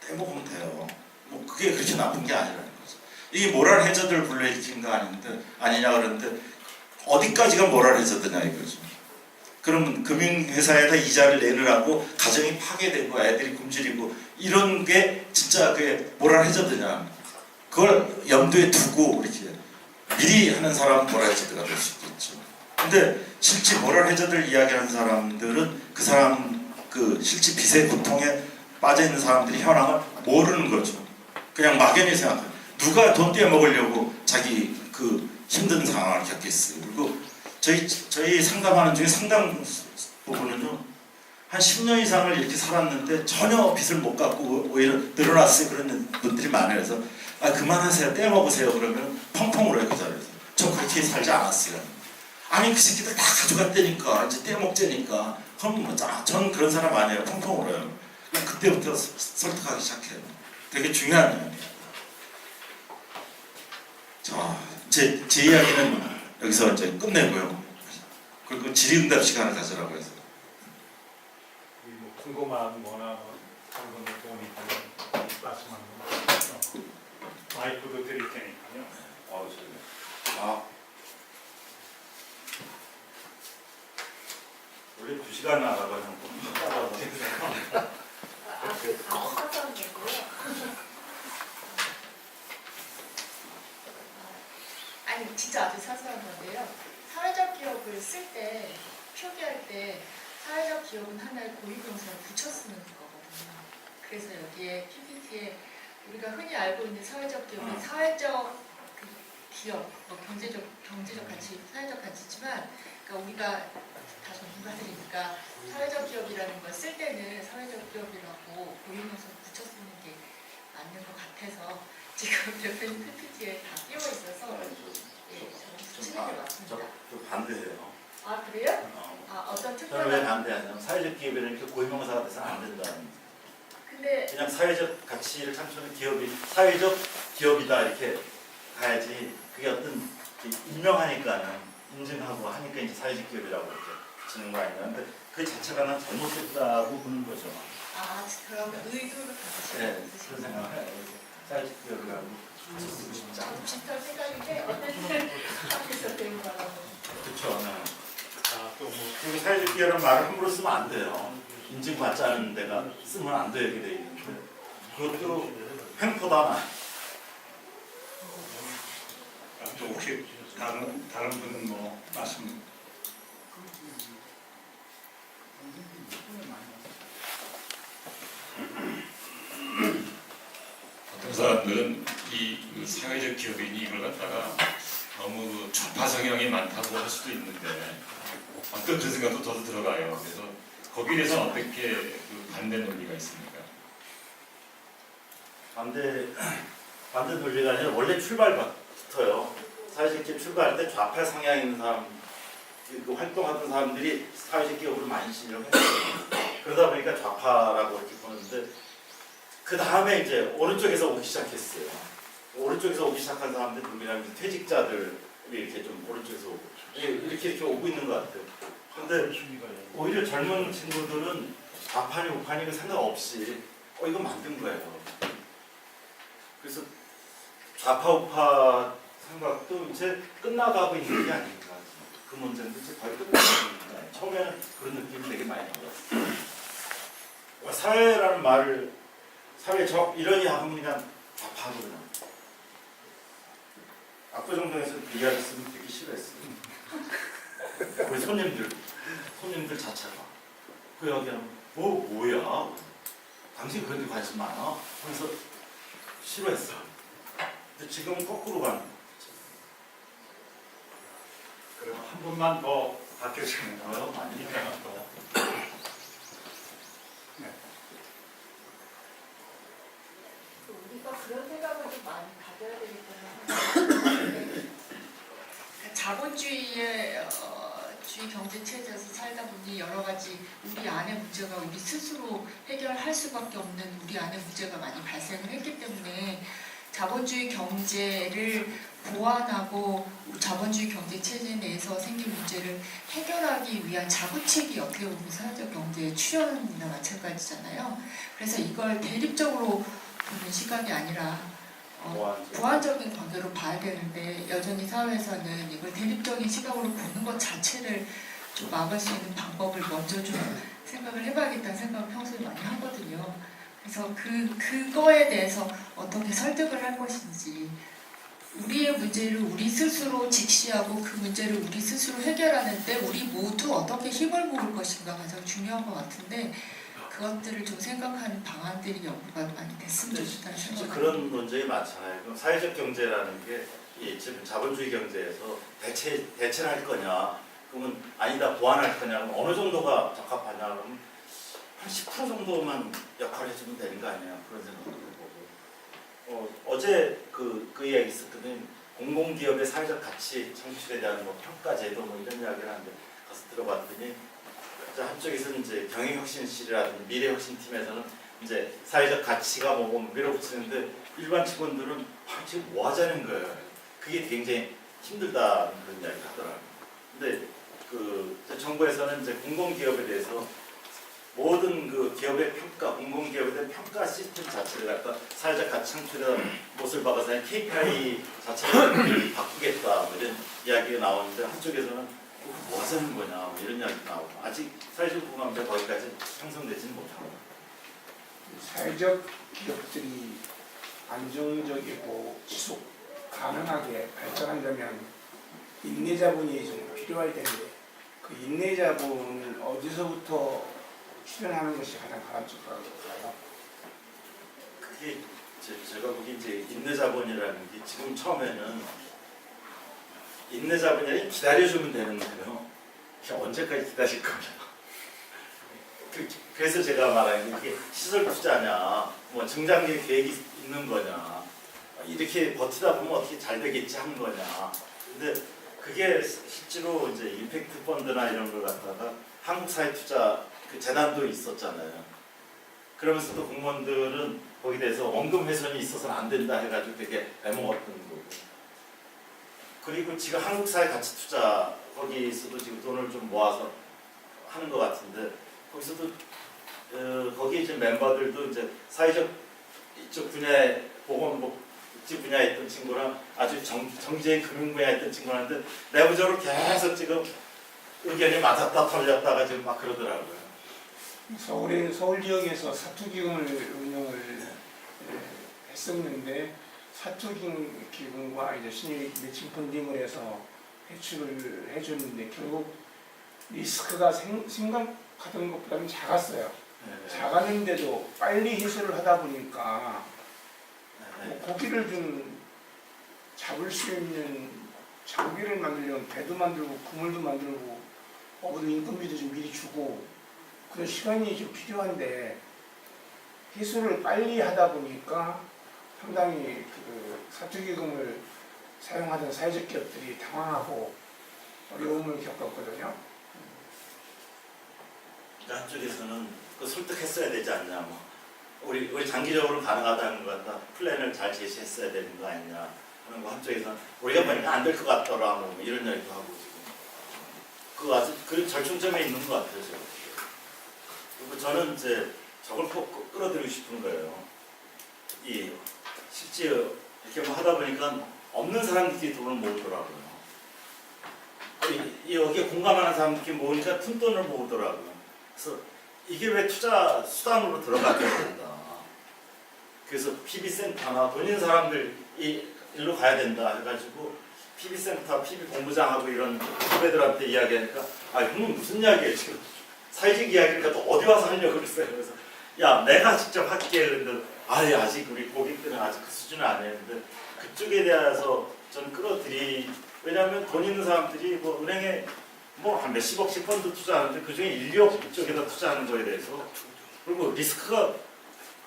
떼먹으면 돼요. 뭐 그게 그렇게 나쁜 게 아니라는 거죠. 이게 모랄 해저드를 불러일으킨 거 아니냐 그러는데 어디까지가 모랄 해저드냐 이거죠. 그러면 금융회사에다 이자를 내느라고 가정이 파괴되고 애들이 굶주리고 이런 게 진짜 그게 모랄 해저드냐. 그걸 염두에 두고 이렇게 미리 하는 사람은 모랄 해저드가 될 수 있겠죠. 근데 실제 모랄 해저드를 이야기하는 사람들은 그 사람 그 실제 빚의 고통에 빠져 있는 사람들이 현황을 모르는 거죠. 그냥 막연히 생각해요. 누가 돈 떼어먹으려고 자기 그 힘든 상황을 겪겠어요. 그리고 저희 상담하는 중에 상당 부분은요 한 10년 이상을 이렇게 살았는데 전혀 빚을 못 갚고 오히려 늘어났어요. 그런 분들이 많아요. 그래서 그만하세요. 떼어먹으세요. 그러면 펑펑 울어요. 그 자리에서. 저 그렇게 살지 않았어요. 아니 그 새끼들 다 가져갔다니까 이제 떼먹자니까 그럼 뭐 전 그런 사람 아니에요. 펑펑 울어요. 그때부터 설득하기 시작해요. 되게 중요한 이야기예요. 자, 제 이야기는 여기서 이제 끝내고요. 그리고 질의응답 시간을 가져라고 해서 뭐 궁금한 거나 하는 건데 도움이 되면 말씀하는 거 마이크도 드릴 테니까요. 원래 2시간 나가거든요. 사소한 거고요. 아니 진짜 아주 사소한 건데요. 사회적 기업을 쓸 때 표기할 때 사회적 기업은 하나의 고유명사를 붙여 쓰는 거거든요. 그래서 여기에 PPT에 우리가 흔히 알고 있는 사회적 기업은 사회적 그 기업, 뭐 경제적 가치, 사회적 가치지만 그러니까 우리가 다 전문가들이니까 사회적 기업이라는 걸 쓸 때는 사회적 기업이라고 고유명사를 붙여 쓰는 게 맞는 것 같아서 지금 대표님 PPT에 다 띄워 있어서 예, 저는 추천해 드렸습니다. 저 반대해요. 아 그래요? 어떤 저는 왜 특별한 반대하냐면 사회적 기업에는 이렇게 고유명사가 돼서는 안 된다는 근데 그냥 사회적 가치를 창출하는 기업이 사회적 기업이다 이렇게 가야지 그게 어떤 임명하니까는 인증하고 하니까 이제 사회적 기업이라고 이렇게 지는 거 아닌가. 근데 그 자체가 난 잘못됐다고 보는 거죠. 그럼 의도를 가지시고 네, 그런 생각을 해요. 사회적 기업이라고 쓰고 싶지 않아요. 비슷한 생각인데 어쨌든 앞에서 배운 거라고 그렇죠. 네. 또뭐 그리고 사회적 기업이라는 말을 함부로 쓰면 안 돼요. 인증받지 않은 데가 쓰면 안 돼요. 이렇게 돼 있는데 그것도 횡포다. 또 혹시 다른 분은 뭐 말씀 어떤 사람들은 그 사회적 기업인이 이걸 갖다가 너무 좌파 성향이 많다고 할 수도 있는데 또 그런 생각도 저도 들어가요. 그래서 거기에 대해서 어떻게 그 반대 논리가 있습니까? 반대 논리가 아니라 원래 출발부터요. 사회적 기업 출발할 때 좌파 성향 있는 사람, 그 활동하던 사람들이 사회적 기업으로 많이 진입을 했어요. 그러다 보니까 좌파라고 이렇게 보는데 그 다음에 이제 오른쪽에서 오기 시작했어요. 오른쪽에서 오기 시작한 사람들 누구냐면 퇴직자들이 이렇게 좀 오른쪽에서 오고 이렇게 오고 있는 것 같아요. 근데 오히려 젊은 친구들은 좌파니 우파니 생각 없이 이거 만든 거예요. 그래서 좌파 우파 생각도 이제 끝나가고 있는 게 아닌가. 그 문제는 이제 거의 끝나가고 있는 거예요. 처음에는 그런 느낌이 되게 많이 들었어요. 사회라는 말을 사회적 이러니 하면 그냥 좌파로 그냥 압구정동에서 비하를 쓰면 되게 싫어했어요. 우리 손님들 자체가 그 여기는 뭐야? 당신 그런 데 관심 많아? 그래서 싫어했어. 근데 지금은 거꾸로 가는 거죠. 그럼 한 분만 더 바뀌시면 많이 우리가 그런 생각을 좀 많이 가져야 되겠다는 생각이 자본주의의 주의 경제 체제에서 살다 보니 여러 가지 우리 안의 문제가 우리 스스로 해결할 수밖에 없는 우리 안의 문제가 많이 발생을 했기 때문에 자본주의 경제를 보완하고 자본주의 경제 체제 내에서 생긴 문제를 해결하기 위한 자구책이 어떻게 보면 사회적 경제의 출현이나 마찬가지잖아요. 그래서 이걸 대립적으로 보는 시각이 아니라 보완적인 관계로 봐야 되는데 여전히 사회에서는 이걸 대립적인 시각으로 보는 것 자체를 좀 막을 수 있는 방법을 먼저 좀 생각을 해봐야겠다는 생각을 평소에 많이 하거든요. 그래서 그거에 대해서 어떻게 설득을 할 것인지 우리의 문제를 우리 스스로 직시하고 그 문제를 우리 스스로 해결하는데 우리 모두 어떻게 힘을 모을 것인가 가장 중요한 것 같은데 그것들을 좀 생각하는 방안들이 연구가 많이 됐으면 좋겠다는 생각이 그런 논쟁이 많잖아요. 그럼 사회적 경제라는 게 지금 자본주의 경제에서 대체를 할 거냐? 그러면 아니다 보완할 거냐? 그럼 어느 정도가 적합하냐? 그러면 한 10% 정도만 역할을 해주면 되는 거 아니야? 그런 생각도 해보고 어제 그 이야기 있었거든. 공공기업의 사회적 가치 창출에 대한 평가제도 이런 이야기를 하는데 가서 들어봤더니 한쪽에서는 이제 경영혁신실이라든지 미래혁신팀에서는 이제 사회적 가치가 뭐고 밀어붙이는데 일반 직원들은 지금 뭐 하자는 거예요. 그게 굉장히 힘들다는 그런 이야기를 하더라고요. 근데 그 정부에서는 이제 공공기업에 대해서 모든 그 기업의 평가, 공공기업에 대한 평가 시스템 자체를 갖다 사회적 가치 창출에 못을 박아서 KPI 자체를 바꾸겠다 이런 이야기가 나오는데 한쪽에서는 뭐 하자는 거냐 이런 이야기가 나오고 아직 사회적 공감대 거기까지 형성되지는 못합니다. 사회적 기업들이 안정적이고 지속 가능하게 발전하려면 인내 자본이 좀 필요할 텐데 그 인내 자본은 어디서부터 출현하는 것이 가장 바람직하다고 볼까요? 그게 제가 보기엔 이제 인내 자본이라는 게 지금 처음에는 인내 자본이 기다려주면 되는 거예요. 언제까지 기다릴 거냐. 그래서 제가 말하는 게 시설 투자냐, 뭐 중장기 계획이 있는 거냐, 이렇게 버티다 보면 어떻게 잘 되겠지 하는 거냐. 근데 그게 실제로 이제 임팩트 펀드나 이런 걸 갖다가 한국사회투자 그 재단도 있었잖아요. 그러면서도 공무원들은 거기에 대해서 원금 훼손이 있어서는 안 된다 해가지고 되게 애먹었던 거고. 그리고 지금 한국사회가치투자 거기서도 지금 돈을 좀 모아서 하는 것 같은데 거기서도 거기 이제 멤버들도 이제 사회적 이쪽 분야에 보건복지 분야에 있던 친구랑 아주 정제인 금융 분야에 있던 친구한테 내부적으로 계속 지금 의견이 맞았다 털렸다가 지금 막 그러더라고요. 서울 지역에서 사투기금을 운영을 했었는데 사투기금과 이제 신입 매칭 펀딩을 해서 대출을 해줬는데 결국 리스크가 생각하던 것보다는 작았어요. 작았는데도 빨리 해소를 하다 보니까 뭐 고기를 좀 잡을 수 있는 장비를 만들려면 배도 만들고 그물도 만들고 어부도 인건비도 좀 미리 주고 그런 시간이 좀 필요한데 해소를 빨리 하다 보니까 상당히 그 사투기금을 사용하던 사회적 기업들이 당황하고 어려움을 겪었거든요. 한쪽에서는 그 설득했어야 되지 않냐, 뭐 우리 장기적으로 가능하다는 것 같다 플랜을 잘 제시했어야 되는 거 아니냐 하는 거 한쪽에서는 우리가 보니까 안 될 것 같더라 뭐 이런 이야기도 하고 지금 그 아주 그 절충점에 있는 것 같아요. 제가. 그리고 저는 이제 저걸 꼭 끌어들이고 싶은 거예요. 이 실제 이렇게 뭐 하다 보니까 없는 사람들끼리 돈을 모으더라고요. 여기에 공감하는 사람들끼리 모으니까 푼돈을 모으더라고요. 그래서 이게 왜 투자 수단으로 들어가야 된다. 그래서 PB센터나 돈 있는 사람들 일로 가야 된다 해가지고 PB센터, PB본부장하고 이런 후배들한테 이야기하니까 아 형님 무슨 이야기예요 지금 사회적 이야기니까 또 어디 와서 하려고 그랬어요. 그래서 야 내가 직접 할게 그랬는데 아예 아직 우리 고객들은 아직 그 수준은 아니었는데 그쪽에 대해서 저는 왜냐하면 돈 있는 사람들이 뭐 은행에 뭐 한 몇십억씩 펀드 투자하는데 그중에 1억 쪽에다 투자하는 거에 대해서 그리고 리스크가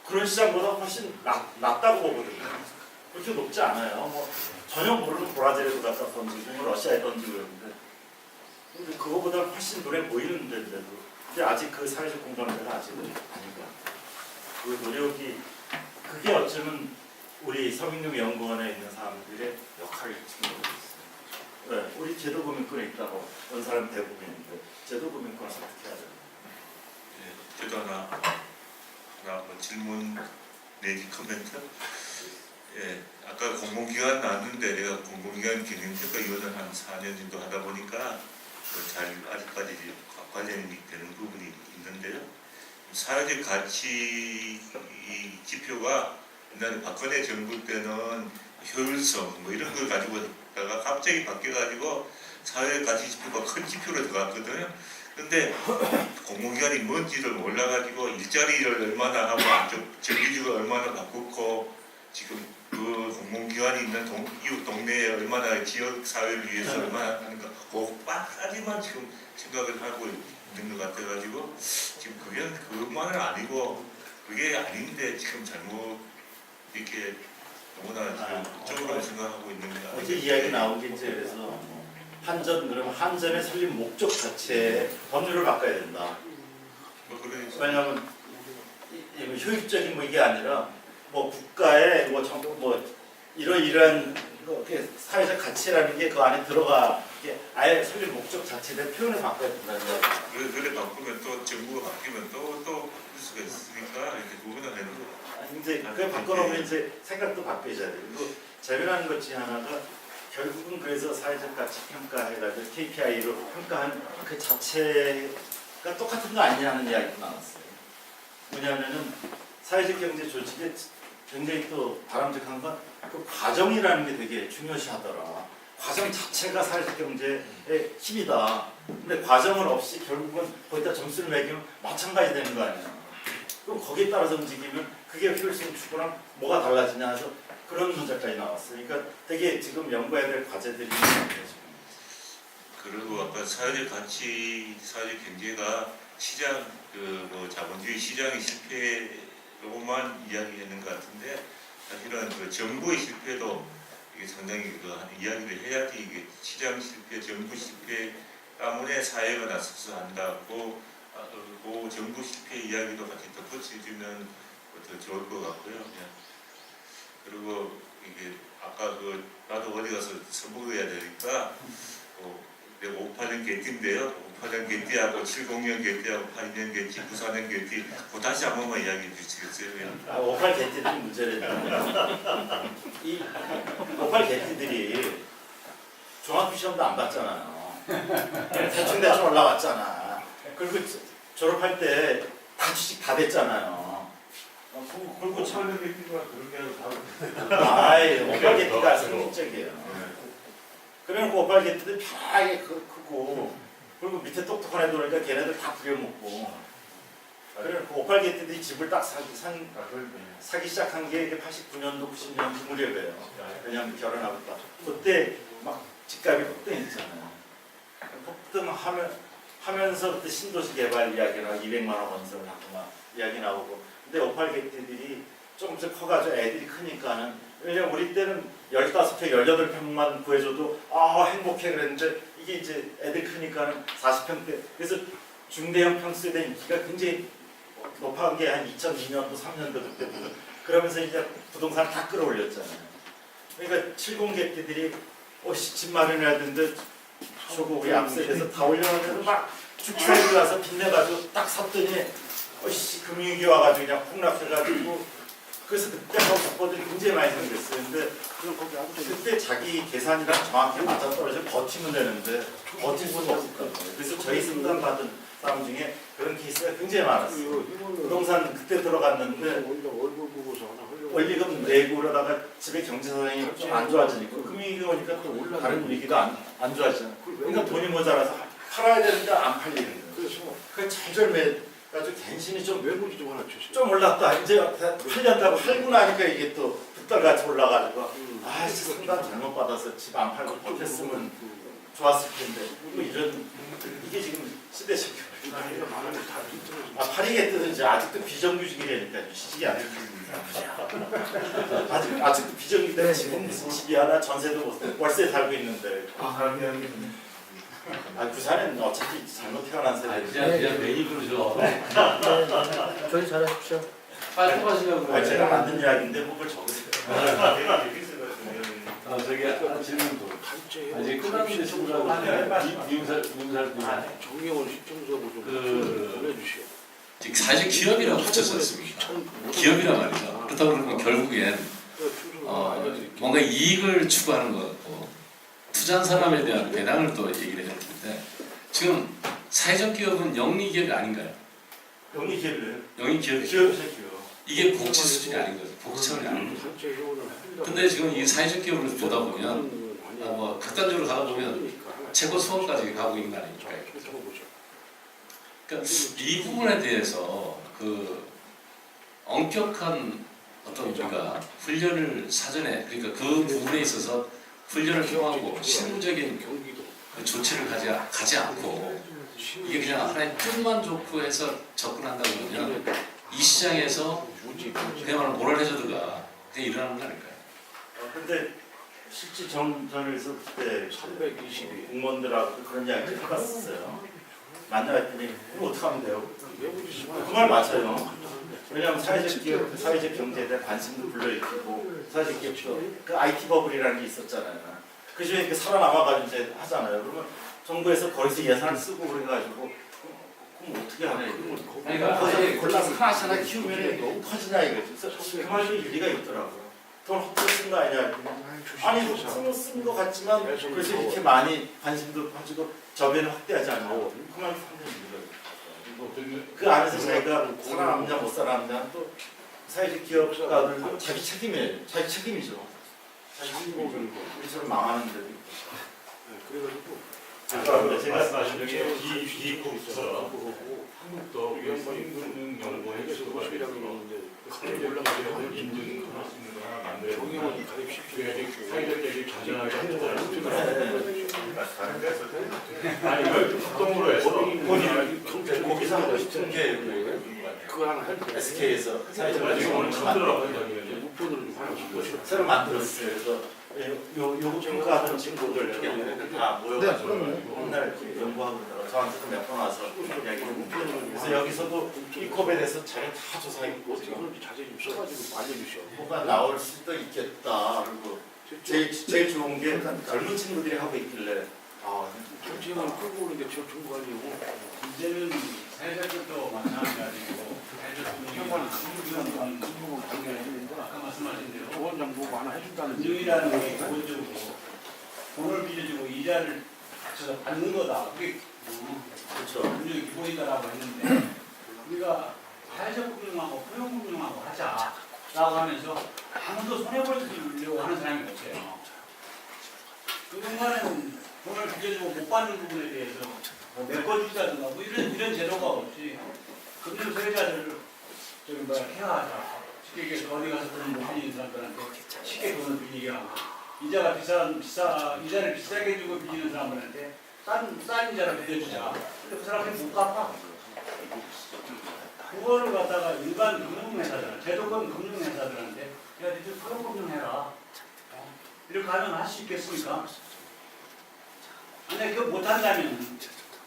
그런 시장보다 훨씬 낮다고 보거든요. 그렇게 높지 않아요. 뭐 전혀 모르는 브라질에도 갖다 던지고 뭐 러시아에 던지고 이러는데 근데 그거보다 훨씬 눈에 보이는 데인데도 근데 아직 그 사회적 공감대가 아직은 아닌 것 같아요. 그 노력이 그게 어쩌면 우리 서민금 연구원에 있는 사람들의 역할을 지금 하고 있어요. 네, 우리 제도금융권에 있다고 온 사람 대부분인데 제도금융권을 어떻게 해야 돼요? 예, 저도 하나 뭐 질문 내지 코멘트. 예, 아까 공공기관 나왔는데 내가 공공기관 경영평가위원을 한 4년 정도 하다 보니까 잘 아직까지 관련이 되는 부분이 있는데요. 사회적 가치 이 지표가 옛날에 박근혜 정부 때는 효율성 뭐 이런 걸 가지고 있다가 갑자기 바뀌어가지고 사회적 가치 지표가 큰 지표로 들어갔거든요. 근데 공공기관이 뭔지를 몰라가지고 일자리를 얼마나 하고 안쪽 정규직을 얼마나 바꾸고 지금 그 공공기관이 있는 이웃 동네에 얼마나 지역 사회를 위해서 얼마나 하는가 그것까지만 지금 생각을 하고 있는 것 같아가지고 지금 그것만은 아니고 그게 아닌데 지금 잘못 이렇게 너무나 지금 그쪽으로 생각하고 있는 게 아니에요. 어제 이야기 나온 게 이제 그래서 그러면 한전의 설립 목적 자체에 법률을 바꿔야 된다. 뭐 그런 왜냐하면 효율적인 뭐 이게 아니라 뭐 국가의 뭐 정부 뭐 이러이러한 사회적 가치라는 게 그 안에 들어가 아예 설립 목적 자체에 대한 표현을 바꿔야 된다는 거예요. 그래 바꾸면 또 정부가 바뀌면 또 그럴 수가 있으니까 이렇게 구분을 해는 거. 이제 그걸 바꿔놓으면 이제 생각도 바뀌어져야 돼요. 그리고 재미나는 것 중에 하나가 결국은 그래서 사회적 가치 평가해가지고 KPI로 평가한 그 자체가 똑같은 거 아니냐는 이야기도 나왔어요. 뭐냐면은 사회적 경제 조직에 굉장히 또 바람직한 건 그 과정이라는 게 되게 중요시하더라. 과정 자체가 사회적 경제의 힘이다. 근데 과정은 없이 결국은 거기다 점수를 매기면 마찬가지 되는 거 아니야. 그럼 거기에 따라서 움직이면 그게 효율성 추구랑 뭐가 달라지냐 해서 그런 문제까지 나왔어요. 그러니까 되게 지금 연구해야 될 과제들이 있는 거죠. 그리고 아까 사회적 가치, 사회적 경제가 시장 뭐 자본주의 시장의 실패로만 이야기하는 것 같은데 사실은 그 정부의 실패도 이게 상당히 이야기를 해야지 이게 시장 실패, 정부 실패 때문에 사회가 나서서 한다고 그 정부 실패 이야기도 같이 덧붙여주면 더 좋을 것 같고요. 그리고 이게 아까 나도 어디 가서 선보여야 되니까 내가 58년 개띠인데요. 58년 개띠하고 70년 개띠하고 82년 개띠, 94년 개띠 다시 한 번만 이야기해 주시겠어요? 58 개띠들이 문제를 이 58 개띠들이 중학교 시험도 안 봤잖아요. 대충 올라왔잖아. 그리고 졸업할 때 다 취직 다 됐잖아요. 그리고 참 개띠가 그런 게 아니라 아이 58 개띠가 상식적이에요. 그래놓고 58 개띠들 편하게 크고 그리고 밑에 똑똑한 애들 오니까 걔네들 다 부려먹고 그래놓고 58 개띠들이 집을 딱 사기 시작한 게 89년도 90년 그 무렵이에요. 왜냐하면 결혼하고 딱 그때 막 집값이 폭등했잖아요. 폭등하면서 그때 신도시 개발 이야기나 200만 원 건설을 하고 막 이야기 나오고 근데 58 개띠들이 조금씩 커가지고 애들이 크니까는 왜냐면 우리 때는 15평, 18평만 구해줘도 행복해 그랬는데 이게 이제 애들 크니까는 40평대 그래서 중대형 평수에 인기가 굉장히 높아간 게 한 2002년도, 3년도 그때부터 그러면서 이제 부동산 다 끌어올렸잖아요. 그러니까 70개띠들이 집 마련해야 되는데 저거 우리 앞세에서 다 올려놨는데 막 축사에 가서 빚내가지고 딱 샀더니 금융위기 와가지고 그냥 폭락해가지고 그래서 그때 하우스포들이 굉장히 많이 생겼어요. 근데 그때 자기 계산이랑 정확히 맞아떨어져 버티면 되는데 버틸 수가 없을 거예요. 그래서 저희 상담받은 사람 중에 그런 케이스가 굉장히 많았어요. 부동산 그때 들어갔는데 원리금 내고 그러다가 집에 경제 상황이 좀 안 좋아지니까 금융위기 오니까 또 다른 분위기가 안 좋아지잖아요. 그러니까 돈이 모자라서 팔아야 되는데 안 팔리는 거예요. 그 잘절매가지고 갱신이 좀 올랐다. 이제 8년 다 팔고 나니까 이게 또 붓달같이 올라가지고 아 진짜 상담 잘못 받아서 집 안 팔고 버텼으면 좋았을 텐데 뭐 이런 이게 지금 시대적 팔이겠다든지 아직도 비정규직이라니까 시집이 안 됩니다. 아직도 비정규직인데 지금 무슨 집이야 나 전세도 못 월세 살고 있는데 부산은 어차피 잘못 태어난 세대 그냥 괜히 그러죠. 저희 잘하십시오. 빨리 통하시려고. 제가 만든 이야기인데 뭐 그걸 적으세요. 저기 질문도. 아직 끝났는데 친구라고 문살 정경원 시청소하고 좀 그- 보내주시오. 지금 사실 기업이라고 붙였었습니다. 기업이란 말이죠. 그렇다고 그러면 결국엔 뭔가 이익을 추구하는 것 같고 투자한 사람에 대한 배당을 또 얘기를 해야 되는데 지금 사회적 기업은 영리 기업이 아닌가요? 영리 기업이에요. 영리 기업이 기업이죠 기업. 이게 복지 수준이 아닌 거죠. 복지 차원이 아닌 거죠. 근데 지금 이 사회적 기업을 보다 보면 뭐 극단적으로 가다 보면 최고 수원까지 가고 있는 거 아닙니까? 그러니까 이 부분에 대해서 그 엄격한 어떤 우리가 훈련을 사전에 그러니까 그 부분에 있어서 훈련을 통하고 실무적인 그 조치를 가지 않고 이게 그냥 하나의 뜻만 좋고 해서 접근한다 그러면 이 시장에서 그야말로 모랄해저드가 그냥 일어나는 거 아닐까요? 근데 실제 전에서 그때 320이 공무원들하고 그런 이야기 해봤었어요. 만나봤더니 그럼 어떻게 하면 돼요? 그 말 맞아요. 왜냐하면 사회적 기업, 사회적 경제에 대한 관심도 불러일으키고 사회적 기업도 그 IT 버블이라는 게 있었잖아요. 그 중에 이렇게 살아남아가지고 이제 하잖아요. 그러면 정부에서 거기서 예산을 쓰고 그래가지고 그럼 어떻게 하냐 이거. 그러니까 골라서 하나씩 키우면 너무 커지냐 이거지. 그래서 그 말이 일리가 있더라고요. 돈 헛되이 쓴거 아니냐. 아니 쓴거 같지만 그래서 이렇게 많이 관심도 가지고 저변을 확대하지 않고 그 말이 상당히 일리가 그 안에서 자기가 살아남냐 못 살아남냐 또 사회적 기업가들도 자기 책임이에요. 자기 책임이죠. 자기 책임이고 우리처럼 망하는데도 그래가지고 제가 말씀하신 중에 비익국서 한국도 연구해주고 정경원이 가입시키고 사회적 기업이 가져나게 아니 합동으로 해서 거기서 하고 싶은 게 그거 하나 할 때 SK에서 사회적 지금 오늘 처음 들어봤거든요. 우편으로 좀 하나 주고 새로 만들었어요. 그래서 요 평가하던 친구들 이렇게 다 모여가지고 맨날 연구하고 있다가 저한테도 몇 번 와서 이야기를 그래서 여기서도 이 컵에 대해서 자기가 다 조사했고 어떻게 하는지 자세히 좀 써가지고 알려주시오. 뭐가 나올 수도 있겠다. 그리고 제일 좋은 게 젊은 친구들이 하고 있길래 정치인을 끌고 오는 게 제일 좋은 거 아니에요? 이제는 사회적도 마찬가지가 아니고 현관은 금융을 관계했는데 아까 말씀하신 대로 조원 정보가 하나 해준다는 금융이라는 게 기본적으로 돈을 빌려주고 이자를 받쳐서 받는 거다. 그게 그렇죠. 금융의 기본이다라고 했는데 우리가 사회적 금융하고 포용 금융하고 하자라고 하면서 아무도 손해보려고 하는 사람이 없어요. 그동안에는 돈을 빌려주고 못 받는 부분에 대해서 뭐 메꿔주자든가 뭐 이런 제도가 없이 금융 소유자들을 저기 뭐야 케어하자. 쉽게 얘기해서 어디 가서 돈 못 빌리는 사람들한테 쉽게 돈을 빌리게 하고 이자가 이자를 비싸게 주고 빌리는 사람들한테 싼 이자를 빌려주자. 근데 그 사람들이 못 갚아. 그거를 갖다가 일반 금융회사들, 제도권 금융회사들한테 야 니들 그런 금융해라. 이렇게 하면 할 수 있겠습니까? 만약에 그거 못한다면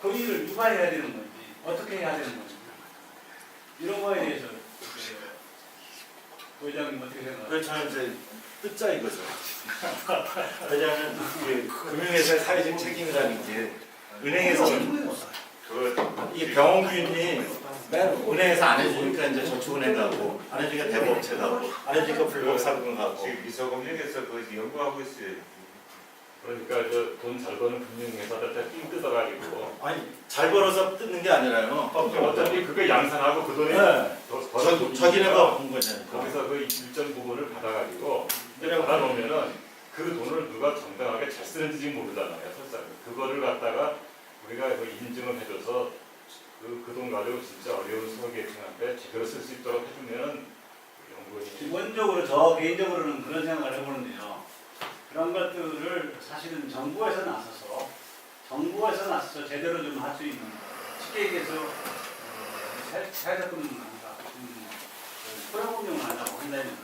거기를 누가 해야 되는 건지 어떻게 해야 되는 건지 이런 거에 대해서 부회장님 어떻게 생각하세요? 그래서 저는 이제 뜻자 이거죠. 왜냐하면 금융회사의 사회적 책임이라는 게 은행에서 이게 병원균이 은행에서 안 해주니까 이제 저축은행 가고, 안 해주니까 대부업체 가고, 안 해주니까 불법사금 가고. 지금 미소금융에서 그 연구하고 있어요. 그러니까 저 돈 잘 버는 금융회사들 다삥 뜯어가지고 아니 잘 벌어서 뜯는 게 아니라요. 어차피 그거 양산하고 그 돈이 네. 더 저기네가 본 거잖아요. 거기서 그 일정 부분을 받아가지고 그냥 받아놓으면은 그 돈을 누가 정당하게 잘 쓰는지 모르잖아요. 설사 그거를 갖다가 우리가 그 인증을 해줘서 그 돈 가지고 진짜 어려운 소상계층한테 제대로 쓸 수 있도록 해주면은 연구원이 기본적으로 저 개인적으로는 그런 생각을 해보는데요. 그런 것들을 사실은 정부에서 나서서 제대로 좀 할 수 있는, 쉽게 얘기해서 사회자금을 한다, 소형금융을 한다고 한다면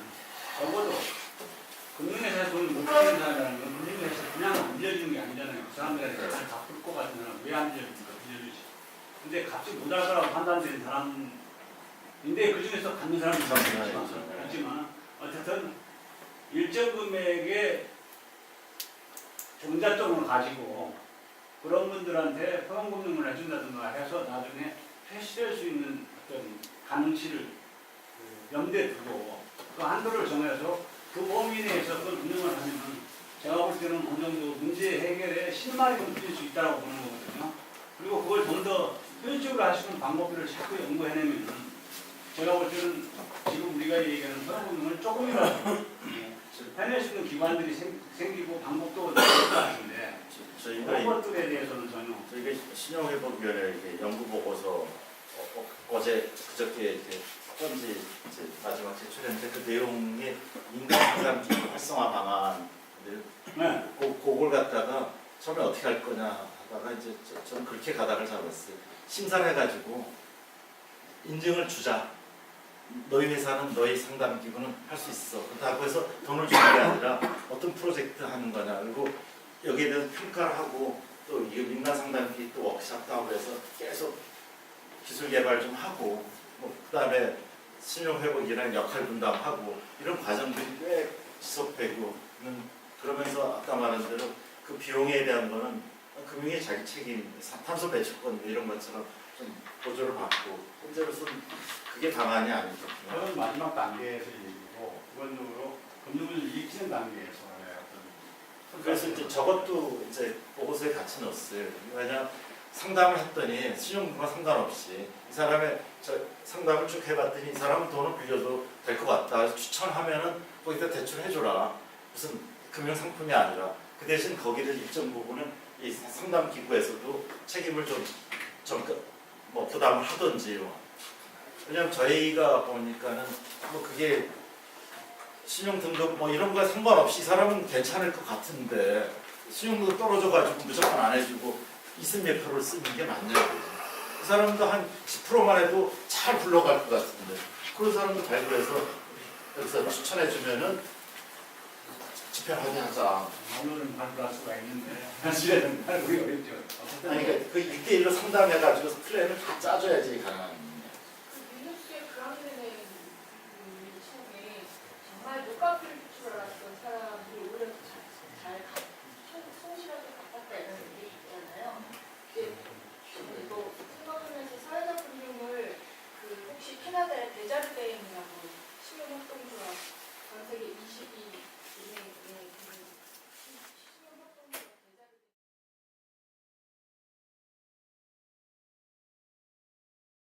적어도 금융회사에 돈을 못 빌리는 사람이라는 건 금융회사에 그냥 안 빌려주는 게 아니잖아요. 그 사람들한테 잘 갚을 것 같은 사람 왜 안 빌려줍니까? 빌려주지. 근데 값이 모자랄 거라고 판단되는 사람인데 그 중에서 갖는 사람이 있지만 어쨌든 일정 금액의 종잣돈을 가지고 그런 분들한테 포용금융을 해준다든가 해서 나중에 회수될 수 있는 어떤 가능치를 염두에 두고 그 한도를 정해서 그 범위 내에서 그걸 운영을 하면 제가 볼 때는 어느 정도 문제 해결에 실마리가 풀릴 수 있다고 보는 거거든요. 그리고 그걸 좀 더 효율적으로 할 수 있는 방법들을 자꾸 연구해내면 제가 볼 때는 지금 우리가 얘기하는 포용금융을 조금이라도 해낼 수 있는 기관들이 생기고 방법도 나올 것 같은데 저희가 그런 것들에 대해서는 전혀 저희가 신용회복위원회 연구 보고서 어제 그저께 이렇게 첫 번째 이제 마지막 제출했는데 그 내용이 인간상담기구 활성화 방안 네. 그걸 갖다가 처음에 어떻게 할 거냐 하다가 이제 저는 그렇게 가닥을 잡았어요. 심사를 해가지고 인증을 주자. 너희 회사는 너희 상담기구는 할 수 있어. 그렇다고 해서 돈을 주는 게 아니라 어떤 프로젝트 하는 거냐. 그리고 여기에 대해서 평가를 하고 또 이게 민간 상담기 또 워크숍도 하고 해서 계속 기술 개발 좀 하고 그다음에 신용 회복이랑 역할 분담하고 이런 과정들이 꽤 지속되고 그러면서 아까 말한 대로 그 비용에 대한 거는 금융의 자기 책임, 탄소 배출권 이런 것처럼 좀 보조를 받고 현재로서는 그게 방안이 아니죠. 그건 마지막 단계에서 얘기고 기본적으로 금융을 익히는 단계에서 그래서 이제 저것도 이제 보고서에 같이 넣었어요. 왜냐 상담을 했더니 신용과 상관없이 이 사람의 상담을 쭉 해봤더니 이 사람은 돈을 빌려도 될 것 같다. 그래서 추천하면은 거기다 대출해줘라. 무슨 금융 상품이 아니라 그 대신 거기를 일정 부분은 이 상담 기구에서도 책임을 좀 뭐 부담을 하든지. 왜냐면 저희가 보니까는 뭐 그게 신용 등급 뭐 이런 거에 상관없이 이 사람은 괜찮을 것 같은데 신용도 떨어져가지고 무조건 안 해주고 20 몇 프로를 쓰는 게 맞냐고. 이 사람도 한 10%만 해도 잘 굴러갈 것 같은데 그런 사람도 발굴해서 여기서 추천해주면은 집행 확인하자. 오늘은 발굴할 수가 있는데 사실은 발굴이 어렵죠. 아니 그러니까 그 1대1로 상담해가지고 플랜을 다 짜줘야지 가능한. 민욱수의 그 학년의 처음에 정말 녹화를 추출하던 사람들이 오히려 잘 성실하게 갚았다 이런 얘기 있잖아요. 근데 또 생각하면서 사회적 금융을 혹시 캐나다의 데자르베인이라고 신용협동조합 전 세계 22개의